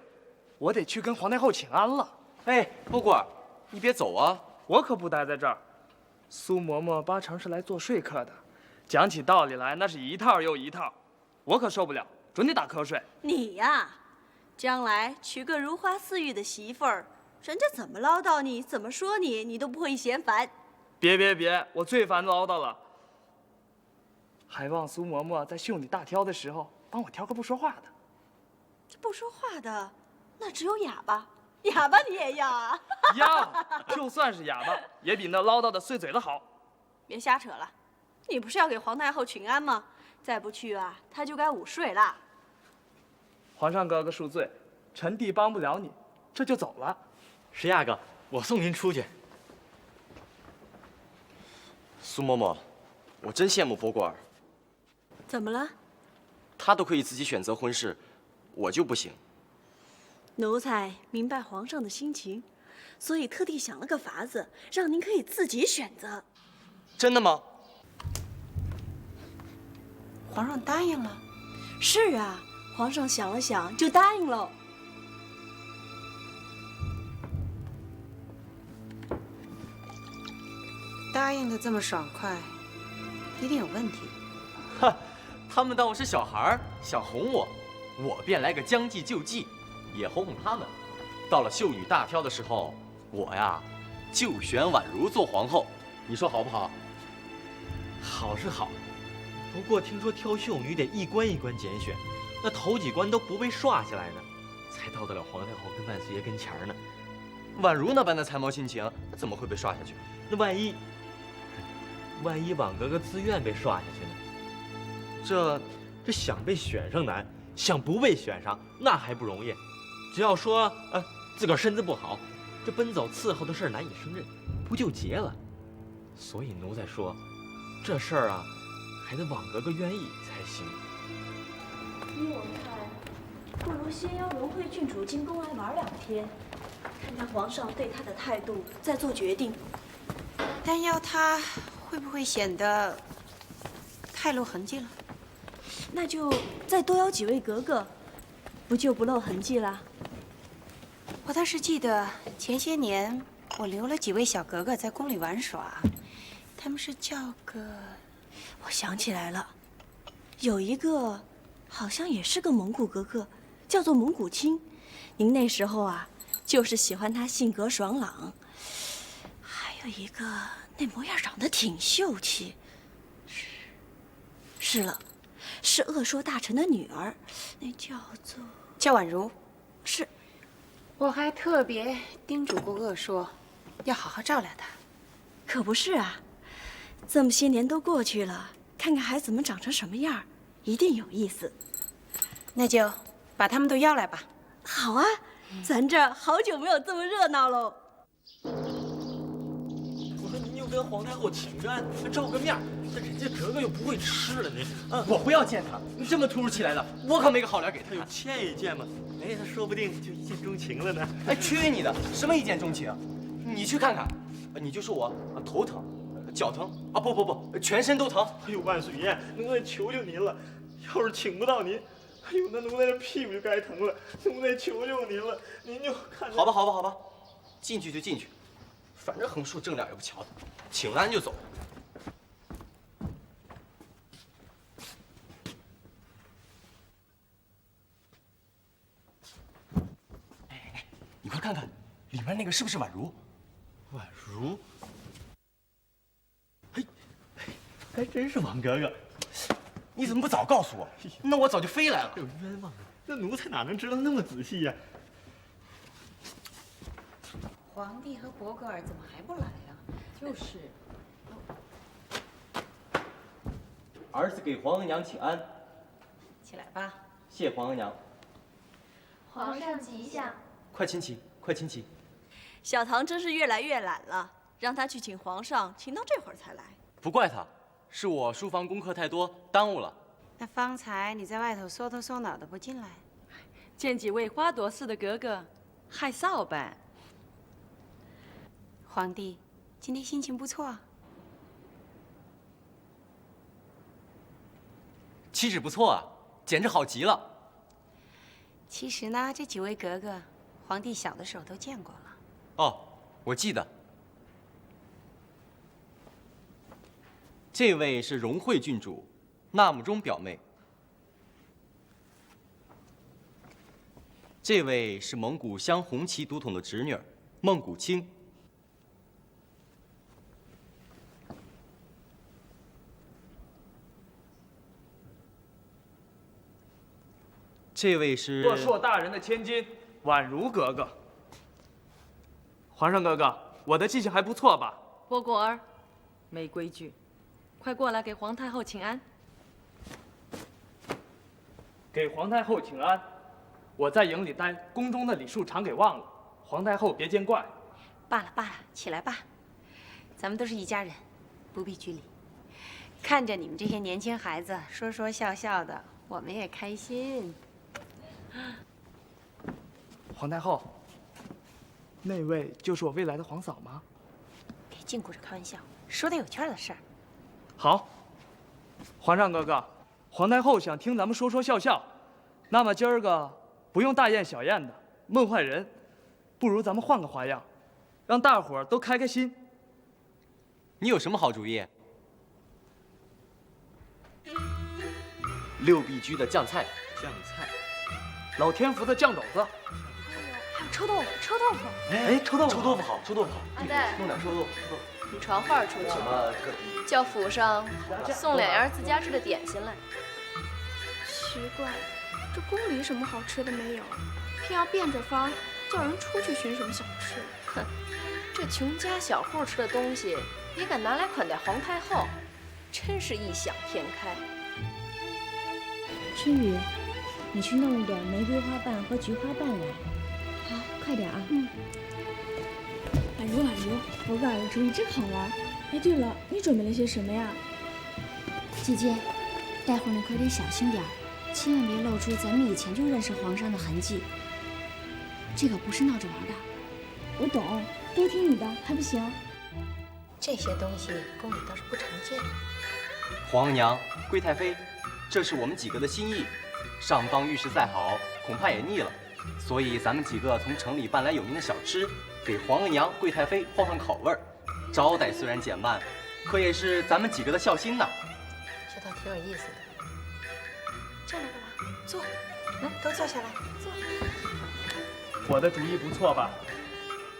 我得去跟皇太后请安了。哎，波果儿，你别走啊！我可不待在这儿。苏嬷嬷八成是来做说客的，讲起道理来那是一套又一套，我可受不了，准得打瞌睡。你呀，将来娶个如花似玉的媳妇儿，人家怎么唠叨你，怎么说你，你都不会嫌烦。别，我最烦唠叨了。还望苏嬷嬷在绣你大挑的时候，帮我挑个不说话的。这不说话的，那只有哑巴。哑巴你也要啊？要，就算是哑巴，也比那唠叨的碎嘴的好。别瞎扯了，你不是要给皇太后请安吗？再不去啊，她就该午睡了。皇上哥哥恕罪，臣弟帮不了你，这就走了。石亚哥，我送您出去。苏嬷嬷，我真羡慕波果儿，怎么了？她都可以自己选择婚事，我就不行。奴才明白皇上的心情，所以特地想了个法子，让您可以自己选择。真的吗？皇上答应了。是啊，皇上想了想就答应了。答应的这么爽快，一定有问题。哈，他们当我是小孩儿，想哄我，我便来个将计就计，也哄哄他们。到了秀女大挑的时候，我呀就选婉如做皇后，你说好不好？好是好，不过听说挑秀女得一关一关拣选，那头几关都不被刷下来呢，才到得了皇太后跟万岁爷跟前呢。婉如那般的才貌心情，怎么会被刷下去？那万一婉格格自愿被刷下去呢？这想被选上难，想不被选上那还不容易。只要说自个儿身子不好，这奔走伺候的事儿难以胜任，不就结了？所以奴才说，这事儿啊，还得婉格格愿意才行。依我看，不如先邀文惠郡主进宫来玩2天，看看皇上对她的态度，再做决定。但要她会不会显得太露痕迹了？那就再多邀几位格格，不就不露痕迹了？我倒是记得前些年我留了几位小格格在宫里玩耍，他们是叫个……我想起来了，有一个好像也是个蒙古格格，叫做蒙古青。您那时候啊，就是喜欢她性格爽朗。还有一个那模样长得挺秀气，是了，是鄂硕大臣的女儿，那叫婉如。是，我还特别叮嘱过鄂硕，要好好照料她。可不是啊，这么些年都过去了，看看孩子们长成什么样，一定有意思。那就把他们都邀来吧。好啊，咱这好久没有这么热闹喽。我说您就跟皇太后请个安，照个面，这人家格格又不会吃了，您我不要见他，你这么突如其来的，我可没个好脸给他。有见一见嘛，哎，他说不定就一见钟情了呢。哎，去你的，什么一见钟情？你去看看，你就说我头疼、脚疼啊，不，全身都疼。哎呦，万岁爷，奴才求求您了，要是请不到您，哎呦，那奴才这屁股就该疼了。奴才求求您了，您就看。好吧，进去就进去，反正横竖正脸也不瞧他，请安就走。哎，你快看看，里面那个是不是婉如？婉如，还真是王格格。你怎么不早告诉我？那我早就飞来了。有冤枉啊！那奴才哪能知道那么仔细呀？皇帝和博格尔怎么还不来呀？就是。儿子给皇额娘请安。起来吧。谢皇额娘。皇上吉祥。快亲戚，快亲戚。小唐真是越来越懒了，让他去请皇上，请到这会儿才来。不怪他，是我书房功课太多，耽误了。那方才你在外头缩头缩脑的不进来？见几位花朵似的格格，害臊呗。皇帝，今天心情不错啊。气质不错啊，简直好极了。其实呢，这几位格格皇帝小的时候都见过了。哦，我记得。这位是荣惠郡主，纳木中表妹。这位是蒙古镶红旗独统的侄女孟古卿。这位是洛硕大人的千金婉如格格。皇上哥哥，我的记性还不错吧？波果儿，没规矩，快过来给皇太后请安。给皇太后请安。我在营里待，宫中的礼数常给忘了，皇太后别见怪。罢了罢了，起来吧，咱们都是一家人，不必拘礼。看着你们这些年轻孩子说说笑笑的，我们也开心。皇太后，那位就是我未来的皇嫂吗？别净顾着开玩笑，说点有趣的事儿。好，皇上哥哥，皇太后想听咱们说说笑笑，那么今儿个不用大宴小宴的，闷坏人，不如咱们换个花样，让大伙儿都开开心。你有什么好主意？六必居的酱菜，老天福的酱肘子，还有臭豆腐，臭豆腐。哎，臭豆腐，臭豆腐好，臭豆腐好。阿呆，弄点臭豆腐。你传话出去，什么？叫府上送2样自家制的点心来。奇怪，这宫里什么好吃的没有，偏要变着法儿叫人出去寻什么小吃。哼，这穷家小户吃的东西也敢拿来款待皇太后，真是异想天开。春雨，你去弄点玫瑰花瓣和菊花瓣来。好，快点啊！婉如，我婉如主意真好玩。哎，对了，你准备了些什么呀？姐姐，待会儿你快点小心点儿，千万别露出咱们以前就认识皇上的痕迹。这个不是闹着玩的。我懂，都听你的，还不行？这些东西宫里倒是不常见。皇娘、贵太妃，这是我们几个的心意。上方御史再好，恐怕也腻了，所以咱们几个从城里搬来有名的小吃，给皇娘、贵太妃换换口味儿。招待虽然简慢，可也是咱们几个的孝心呐。这倒挺有意思的。站着干嘛？坐，来，都坐下来，坐。我的主意不错吧？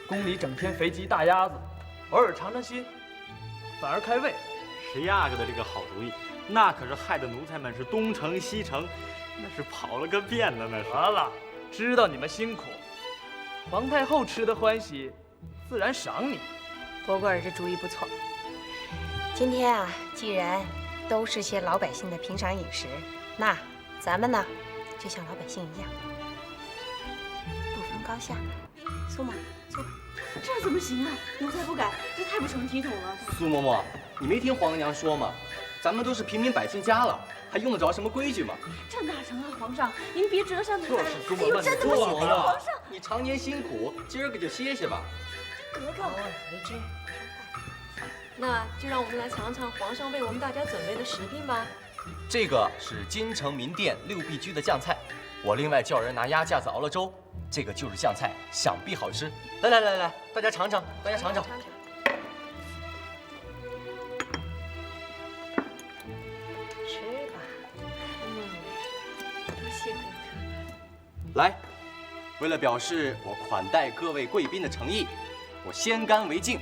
宫里整天肥鸡大鸭子，偶尔尝尝新，反而开胃。石亚哥的这个好主意，那可是害得奴才们是东城西城，那是跑了个遍的，那是。好了，知道你们辛苦，皇太后吃得欢喜，自然赏你。波果儿这主意不错。今天啊，既然都是些老百姓的平常饮食，那咱们呢，就像老百姓一样，不分高下。苏嬷，坐吧。这怎么行啊？奴才不敢，这太不成体统了。苏嬷嬷，你没听皇娘说吗？咱们都是平民百姓家了，还用得着什么规矩吗？这哪成啊，皇上，您别折上腿。就是苏嬷嬷，真的不行，皇上，你常年辛苦，今儿个就歇歇吧。格格，为之。那就让我们来尝尝皇上为我们大家准备的食品吧。这个是京城名店六必居的酱菜，我另外叫人拿鸭架子熬了粥，这个就是酱菜，想必好吃。来，大家尝尝，大家尝尝。吃吧。多谢格格。来，为了表示我款待各位贵宾的诚意，我先干为敬。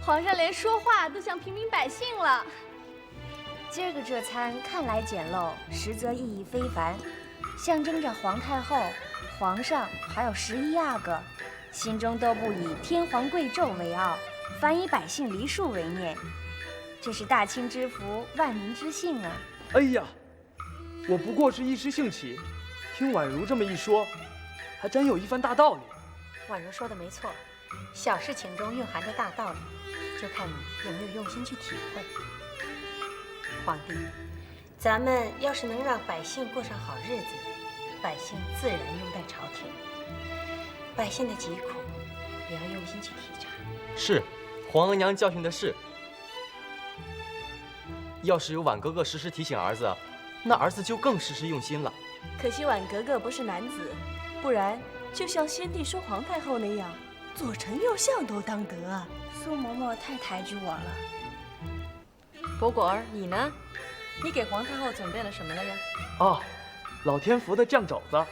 皇上连说话都像平民百姓了。今儿个这餐看来简陋，实则意义非凡，象征着皇太后、皇上还有11阿哥，心中都不以天皇贵胄为傲，反以百姓梨树为念。这是大清之福，万民之幸啊！哎呀，我不过是一时兴起，听婉如这么一说，还真有一番大道理。婉如说的没错，小事情中蕴含着大道理，就看你有没有用心去体会。皇帝，咱们要是能让百姓过上好日子，百姓自然拥戴朝廷。百姓的疾苦，也要用心去体察。是，皇娘教训的是。要是有婉格格时时提醒儿子，那儿子就更时时用心了。可惜婉格格不是男子，不然就像先帝说皇太后那样，左丞右相都当得啊。苏嬷嬷太抬举我了。果果儿，你呢？你给皇太后准备了什么了呀？哦，老天福的酱肘子，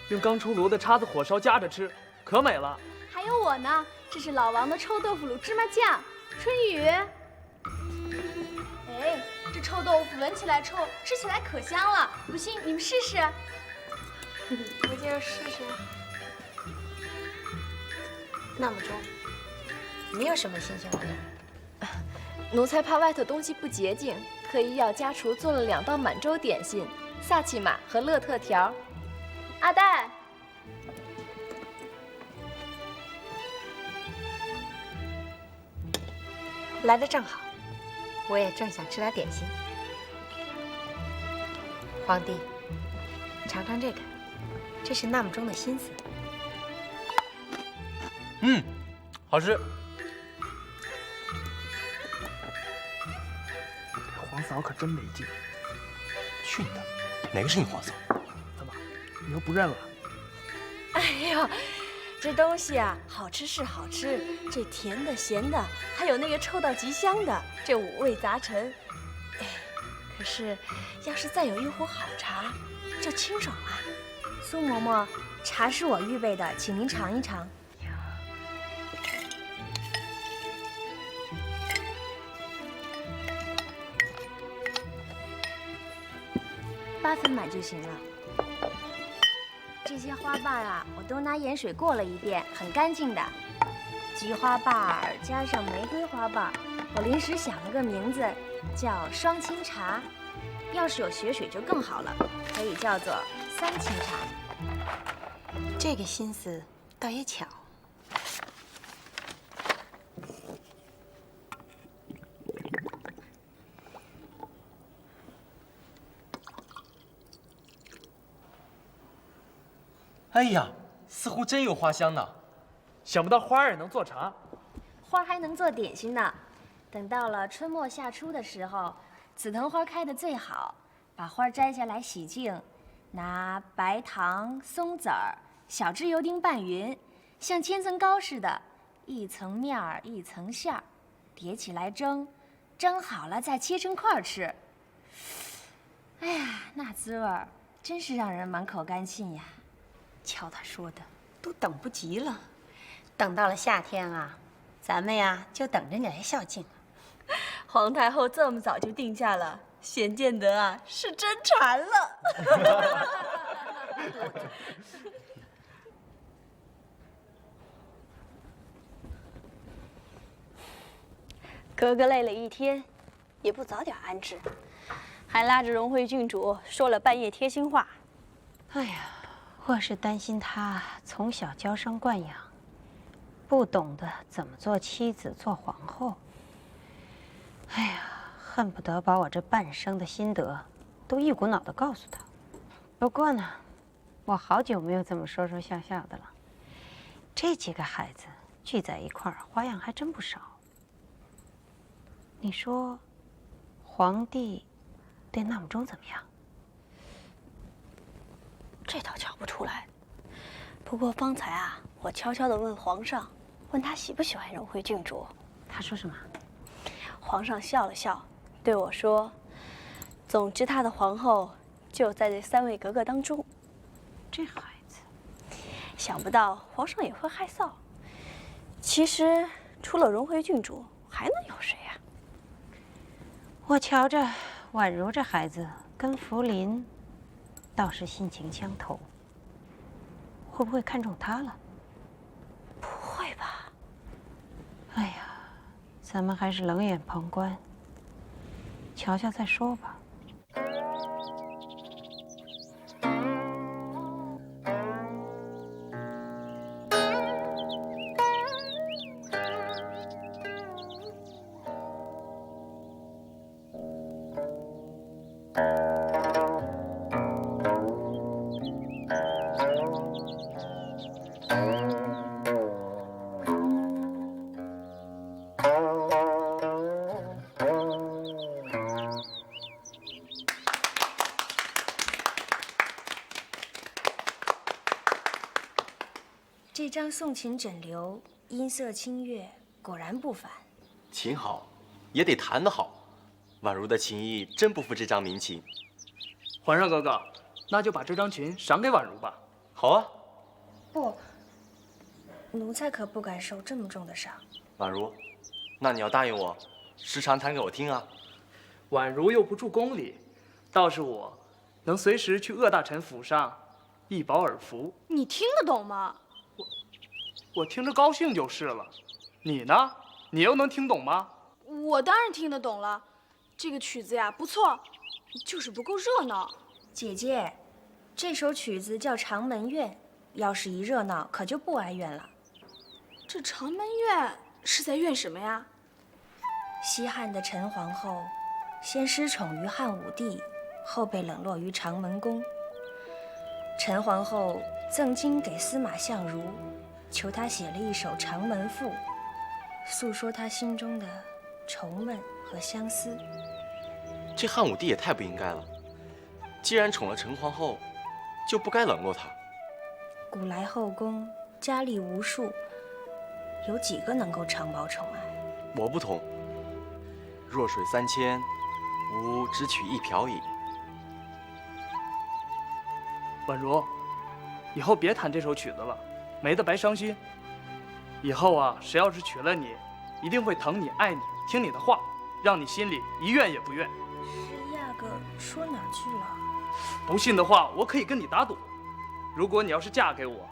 用刚出炉的叉子火烧夹着吃，可美了。还有我呢，这是老王的臭豆腐卤芝麻酱。春雨，哎，这臭豆腐闻起来臭，吃起来可香了。不信你们试试。我就试试。那么中，没有什么新鲜玩意儿。奴才怕外头东西不洁净，特意要家厨做了2道满洲点心，萨琪玛和乐特条。阿呆，来的正好，我也正想吃点点心。皇帝，尝尝这个，这是纳木中的心思。好吃。皇嫂可真没劲。去你的！哪个是你皇嫂？怎么，你又不认了？哎呦，这东西啊，好吃是好吃，这甜的、咸的，还有那个臭到极香的，这5味杂陈。哎，可是要是再有一壶好茶，就清爽了。苏嬷嬷，茶是我预备的，请您尝一尝。8分满就行了。这些花瓣啊，我都拿盐水过了一遍，很干净的。菊花瓣加上玫瑰花瓣，我临时想了个名字，叫双清茶。要是有血水就更好了，可以叫做3清茶。这个心思倒也巧。哎呀，似乎真有花香呢。想不到花儿也能做茶，花还能做点心呢。等到了春末夏初的时候，紫藤花开得最好，把花摘下来洗净，拿白糖、松子儿、小支油丁拌匀，像千层糕似的，一层面儿一层馅儿，叠起来蒸，蒸好了再切成块儿吃。哎呀，那滋味儿真是让人满口甘沁呀！瞧他说的，都等不及了。等到了夏天啊，咱们呀就等着你来孝敬。皇太后这么早就定下了，显见得啊是真馋了。哥哥累了一天，也不早点安置，还拉着荣惠郡主说了半夜贴心话。哎呀，我是担心他从小娇生惯养，不懂得怎么做妻子、做皇后。哎呀，恨不得把我这半生的心得都一股脑的告诉他。不过呢，我好久没有这么说说笑笑的了。这几个孩子聚在一块儿，花样还真不少。你说，皇帝对纳木中怎么样？这倒瞧不出来。不过方才啊，我悄悄地问皇上，问他喜不喜欢荣惠郡主。他说什么？皇上笑了笑，对我说：“总之，他的皇后就在这3位格格当中。”这孩子，想不到皇上也会害臊。其实除了荣惠郡主，还能有谁呀？我瞧着宛如这孩子跟福临倒是心情相投，会不会看中他了？不会吧？哎呀，咱们还是冷眼旁观，瞧瞧再说吧。这张送琴枕流音色清越，果然不凡。琴好，也得弹得好。婉如的琴艺真不负这张名琴。皇上哥哥，那就把这张琴赏给婉如吧。好啊。不，奴才可不敢受这么重的伤。婉如，那你要答应我，时常弹给我听啊。婉如又不住宫里，倒是我能随时去鄂大臣府上一饱耳福。你听得懂吗？我听着高兴就是了。你呢？你又能听懂吗？我当然听得懂了。这个曲子呀不错，就是不够热闹。姐姐，这首曲子叫《长门怨》，要是一热闹，可就不挨怨了。这长门怨是在怨什么呀？西汉的陈皇后，先失宠于汉武帝，后被冷落于长门宫。陈皇后赠金给司马相如，求他写了一首《长门赋》，诉说他心中的愁闷和相思。这汉武帝也太不应该了，既然宠了陈皇后，就不该冷落她。古来后宫佳丽无数，有几个能够长保宠爱？我不同，弱水三千，吾只取一瓢矣。婉如，以后别弹这首曲子了，没得白伤心。以后啊，谁要是娶了你，一定会疼你、爱你、听你的话，让你心里一怨也不怨。谁呀个说哪儿去了？不信的话，我可以跟你打赌，如果你要是嫁给我，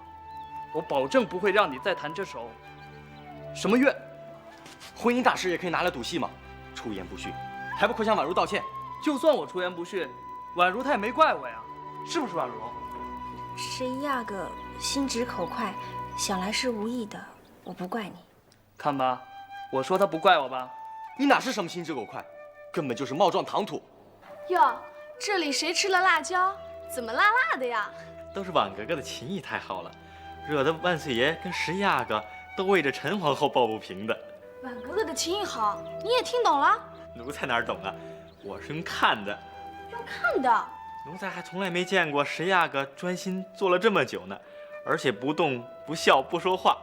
我保证不会让你再弹这首什么怨。婚姻大事也可以拿来赌戏吗？出言不逊，还不快向婉如道歉？就算我出言不逊，婉如她也没怪我呀，是不是婉如？谁呀个心直口快，想来是无意的，我不怪你。看吧，我说他不怪我吧？你哪是什么心直口快，根本就是冒撞唐突。哟，这里谁吃了辣椒？怎么辣辣的呀？都是婉格格的琴艺太好了，惹得万岁爷跟石亚哥都为着陈皇后抱不平的。婉格格的琴艺好，你也听懂了？奴才哪懂啊，我是用看的。用看的？奴才还从来没见过石亚哥专心做了这么久呢，而且不动不笑不说话，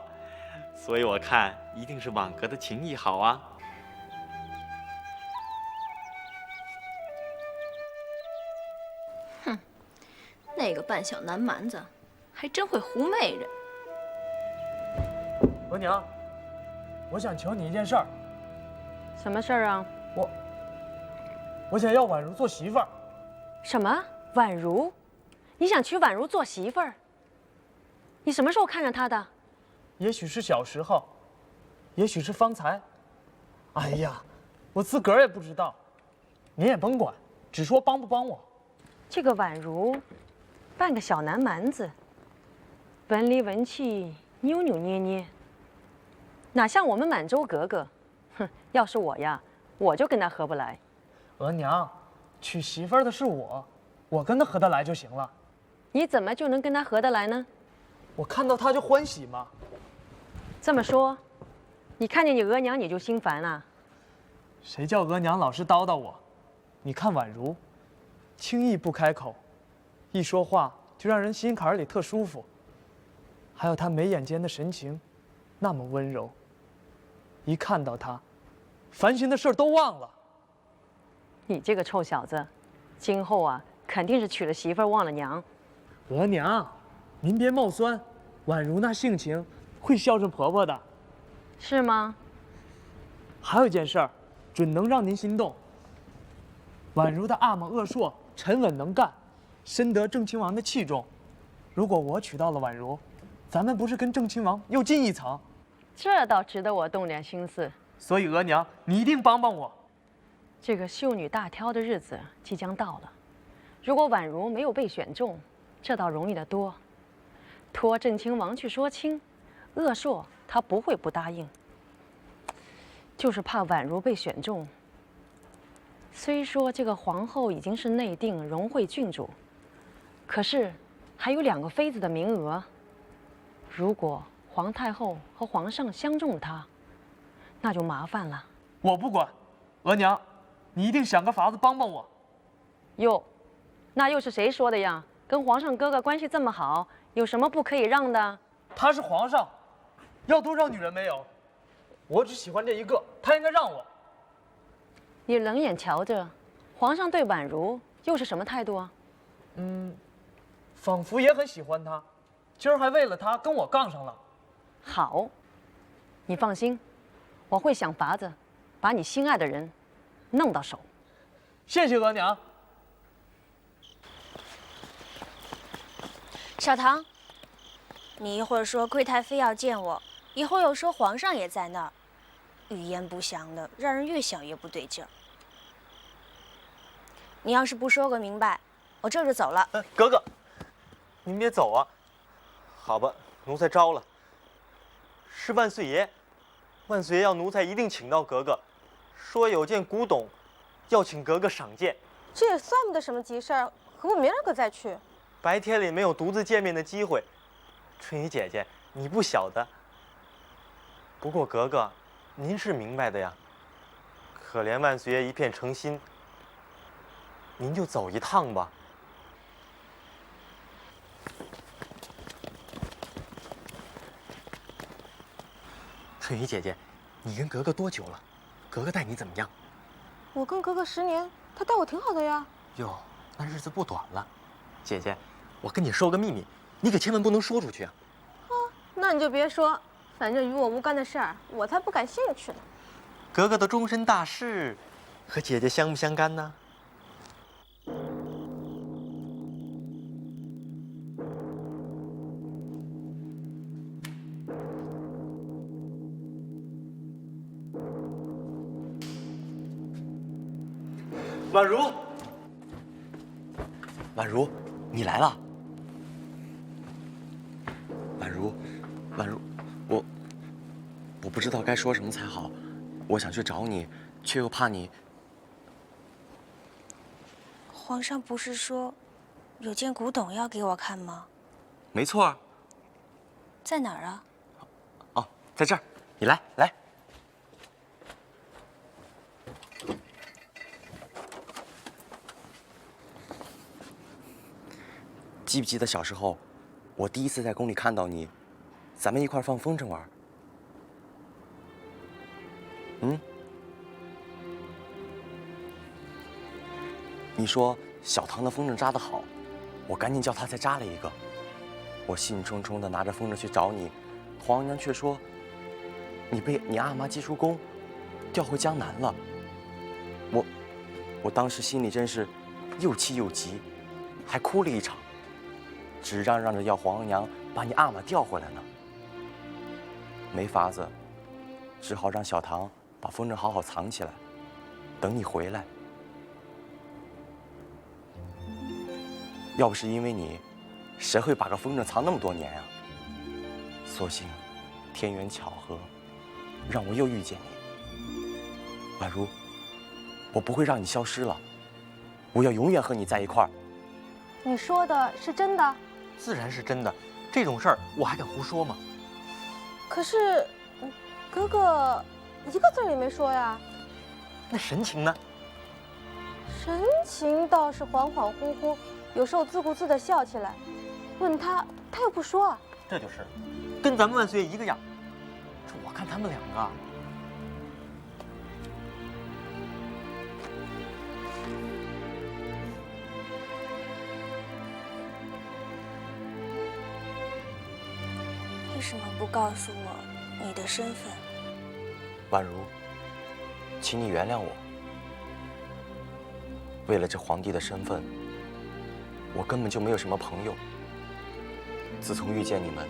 所以我看一定是婉格的琴艺好啊。哼，那个半小南蛮子，还真会胡媚人。额娘，我想求你一件事儿。什么事儿啊？我想要婉如做媳妇儿。什么？婉如？你想娶婉如做媳妇儿？你什么时候看上她的？也许是小时候，也许是方才。哎呀，我自个儿也不知道。您也甭管，只说帮不帮我。这个婉如，半个小南蛮子，文里文气，扭扭捏捏，哪像我们满洲格格？哼，要是我呀，我就跟她合不来。额娘，娶媳妇儿的是我跟她合得来就行了。你怎么就能跟她合得来呢？我看到她就欢喜嘛。这么说，你看见你额娘你就心烦啊？谁叫额娘老是叨叨我？你看婉如，轻易不开口，一说话就让人心坎里特舒服。还有她眉眼间的神情，那么温柔。一看到她，烦心的事儿都忘了。你这个臭小子，今后啊，肯定是娶了媳妇儿忘了娘。额娘，您别冒酸，婉如那性情会孝顺婆婆的。是吗？还有一件事儿，准能让您心动。婉如的阿玛鄂硕，沉稳能干，深得郑亲王的器重。如果我娶到了婉如，咱们不是跟郑亲王又进一层？这倒值得我动点心思。所以额娘，你一定帮帮我。这个秀女大挑的日子即将到了，如果婉如没有被选中，这倒容易得多。托郑亲王去说亲，鄂硕他不会不答应。就是怕婉如被选中。虽说这个皇后已经是内定荣惠郡主，可是还有2个妃子的名额。如果皇太后和皇上相中了她，那就麻烦了。我不管，额娘，你一定想个法子帮帮我。哟，那又是谁说的呀？跟皇上哥哥关系这么好，有什么不可以让的？他是皇上，要多少女人没有？我只喜欢这一个，他应该让我。你冷眼瞧着，皇上对婉如又是什么态度啊？仿佛也很喜欢他，今儿还为了他跟我杠上了。好，你放心，我会想法子把你心爱的人弄到手。谢谢额娘。小唐，你一会儿说贵太妃要见我，一会儿又说皇上也在那儿，语焉不详的，让人越想越不对劲儿。你要是不说个明白，我这就走了。格格，您别走啊！好吧，奴才招了。是万岁爷，万岁爷要奴才一定请到格格，说有件古董，要请格格赏鉴。这也算不得什么急事儿，可我明儿个再去。白天里没有独自见面的机会，春雨姐姐，你不晓得。不过格格，您是明白的呀。可怜万岁爷一片诚心，您就走一趟吧。春雨姐姐，你跟格格多久了？格格待你怎么样？我跟格格10年，他待我挺好的呀。哟，那日子不短了。姐姐，我跟你说个秘密，你可千万不能说出去啊！那你就别说，反正与我无干的事儿，我才不感兴趣呢。格格的终身大事，和姐姐相不相干呢？婉如，婉如，你来了。婉如，我不知道该说什么才好。我想去找你，却又怕你。皇上不是说有件古董要给我看吗？没错啊。在哪儿啊？哦，在这儿。你来，来。记不记得小时候，我第一次在宫里看到你，咱们一块放风筝玩。你说小唐的风筝扎得好，我赶紧叫他再扎了一个。我兴冲冲地拿着风筝去找你，皇娘却说你被你阿妈接出宫，调回江南了。我当时心里真是又气又急，还哭了一场，直嚷嚷着要皇娘把你阿玛调回来呢。没法子，只好让小唐把风筝好好藏起来，等你回来。要不是因为你，谁会把个风筝藏那么多年啊？所幸天缘巧合，让我又遇见你。婉如，我不会让你消失了，我要永远和你在一块儿。你说的是真的？自然是真的，这种事儿我还敢胡说吗？可是，格格一个字儿也没说呀。那神情呢？神情倒是恍恍惚惚，有时候自顾自地笑起来。问他，他又不说啊。这就是，跟咱们万岁爷一个样。这我看他们两个。为什么不告诉我你的身份？婉如，请你原谅我。为了这皇帝的身份，我根本就没有什么朋友。自从遇见你们，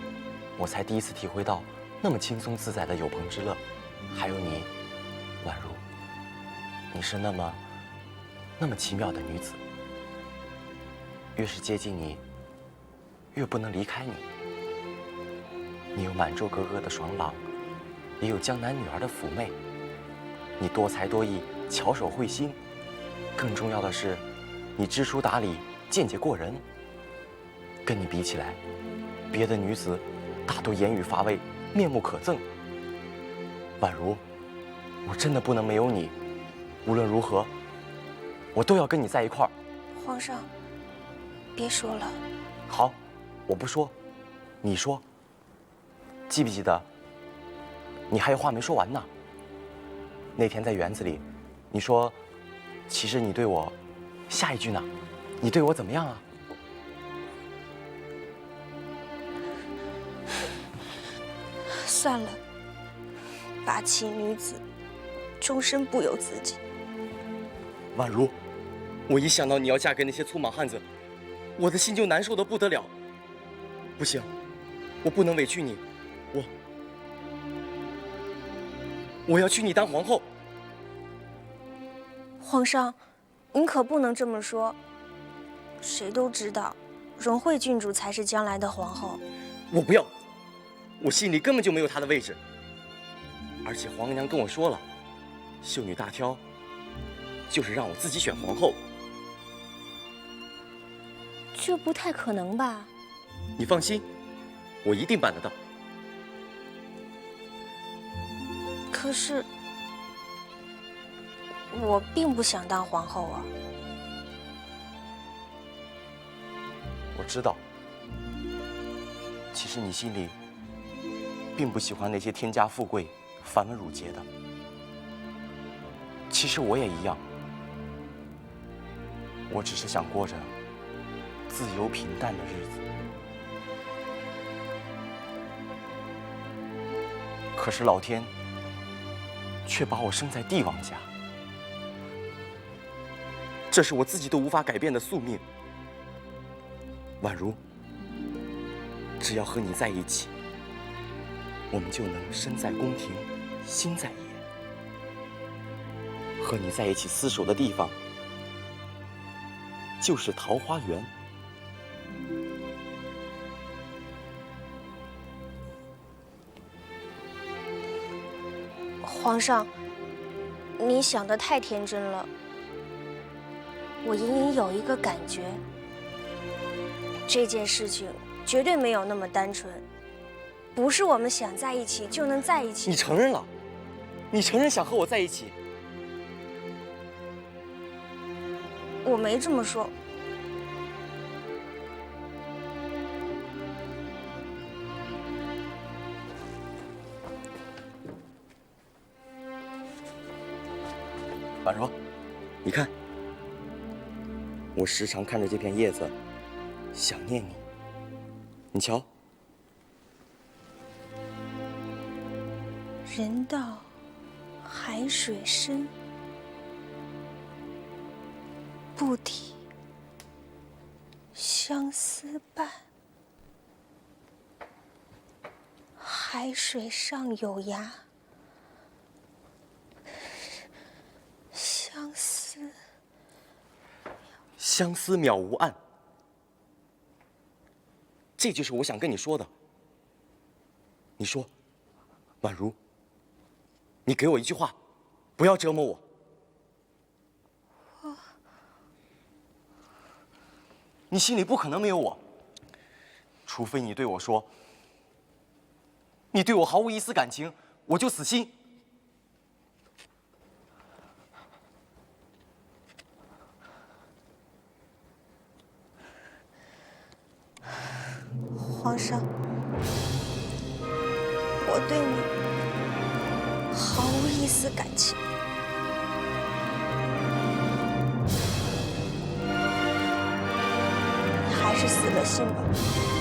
我才第一次体会到那么轻松自在的有朋之乐。还有你，婉如，你是那么奇妙的女子。越是接近你，越不能离开你。你有满洲格格的爽朗，也有江南女儿的妩媚。你多才多艺，巧手慧心，更重要的是，你知书达理，见解过人。跟你比起来，别的女子大都言语乏味，面目可憎。婉如，我真的不能没有你。无论如何，我都要跟你在一块儿。皇上，别说了。好，我不说，你说。记不记得？你还有话没说完呢。那天在园子里，你说，其实你对我，下一句呢？你对我怎么样啊？算了，八旗女子，终身不由自己。宛如，我一想到你要嫁给那些粗莽汉子，我的心就难受得不得了。不行，我不能委屈你，我要娶你当皇后。皇上，您可不能这么说。谁都知道，荣惠郡主才是将来的皇后。我不要，我心里根本就没有她的位置。而且皇额娘跟我说了，秀女大挑就是让我自己选皇后。这不太可能吧？你放心，我一定办得到。可是，我并不想当皇后啊。我知道，其实你心里并不喜欢那些天家富贵、繁文缛节的。其实我也一样，我只是想过着自由平淡的日子。可是老天却把我生在帝王家，这是我自己都无法改变的宿命。宛如，只要和你在一起，我们就能身在宫廷，心在野。和你在一起厮守的地方，就是桃花源。皇上，你想得太天真了。我隐隐有一个感觉，这件事情绝对没有那么单纯，不是我们想在一起就能在一起。你承认了？你承认想和我在一起？我没这么说。宛如，你看，我时常看着这片叶子，想念你。你瞧，人到海水深，不抵相思半。海水上有涯，相思渺无岸。这就是我想跟你说的。你说，宛如，你给我一句话，不要折磨我。你心里不可能没有我，除非你对我说，你对我毫无一丝感情，我就死心。皇上，我对你毫无一丝感情。你还是死了心吧。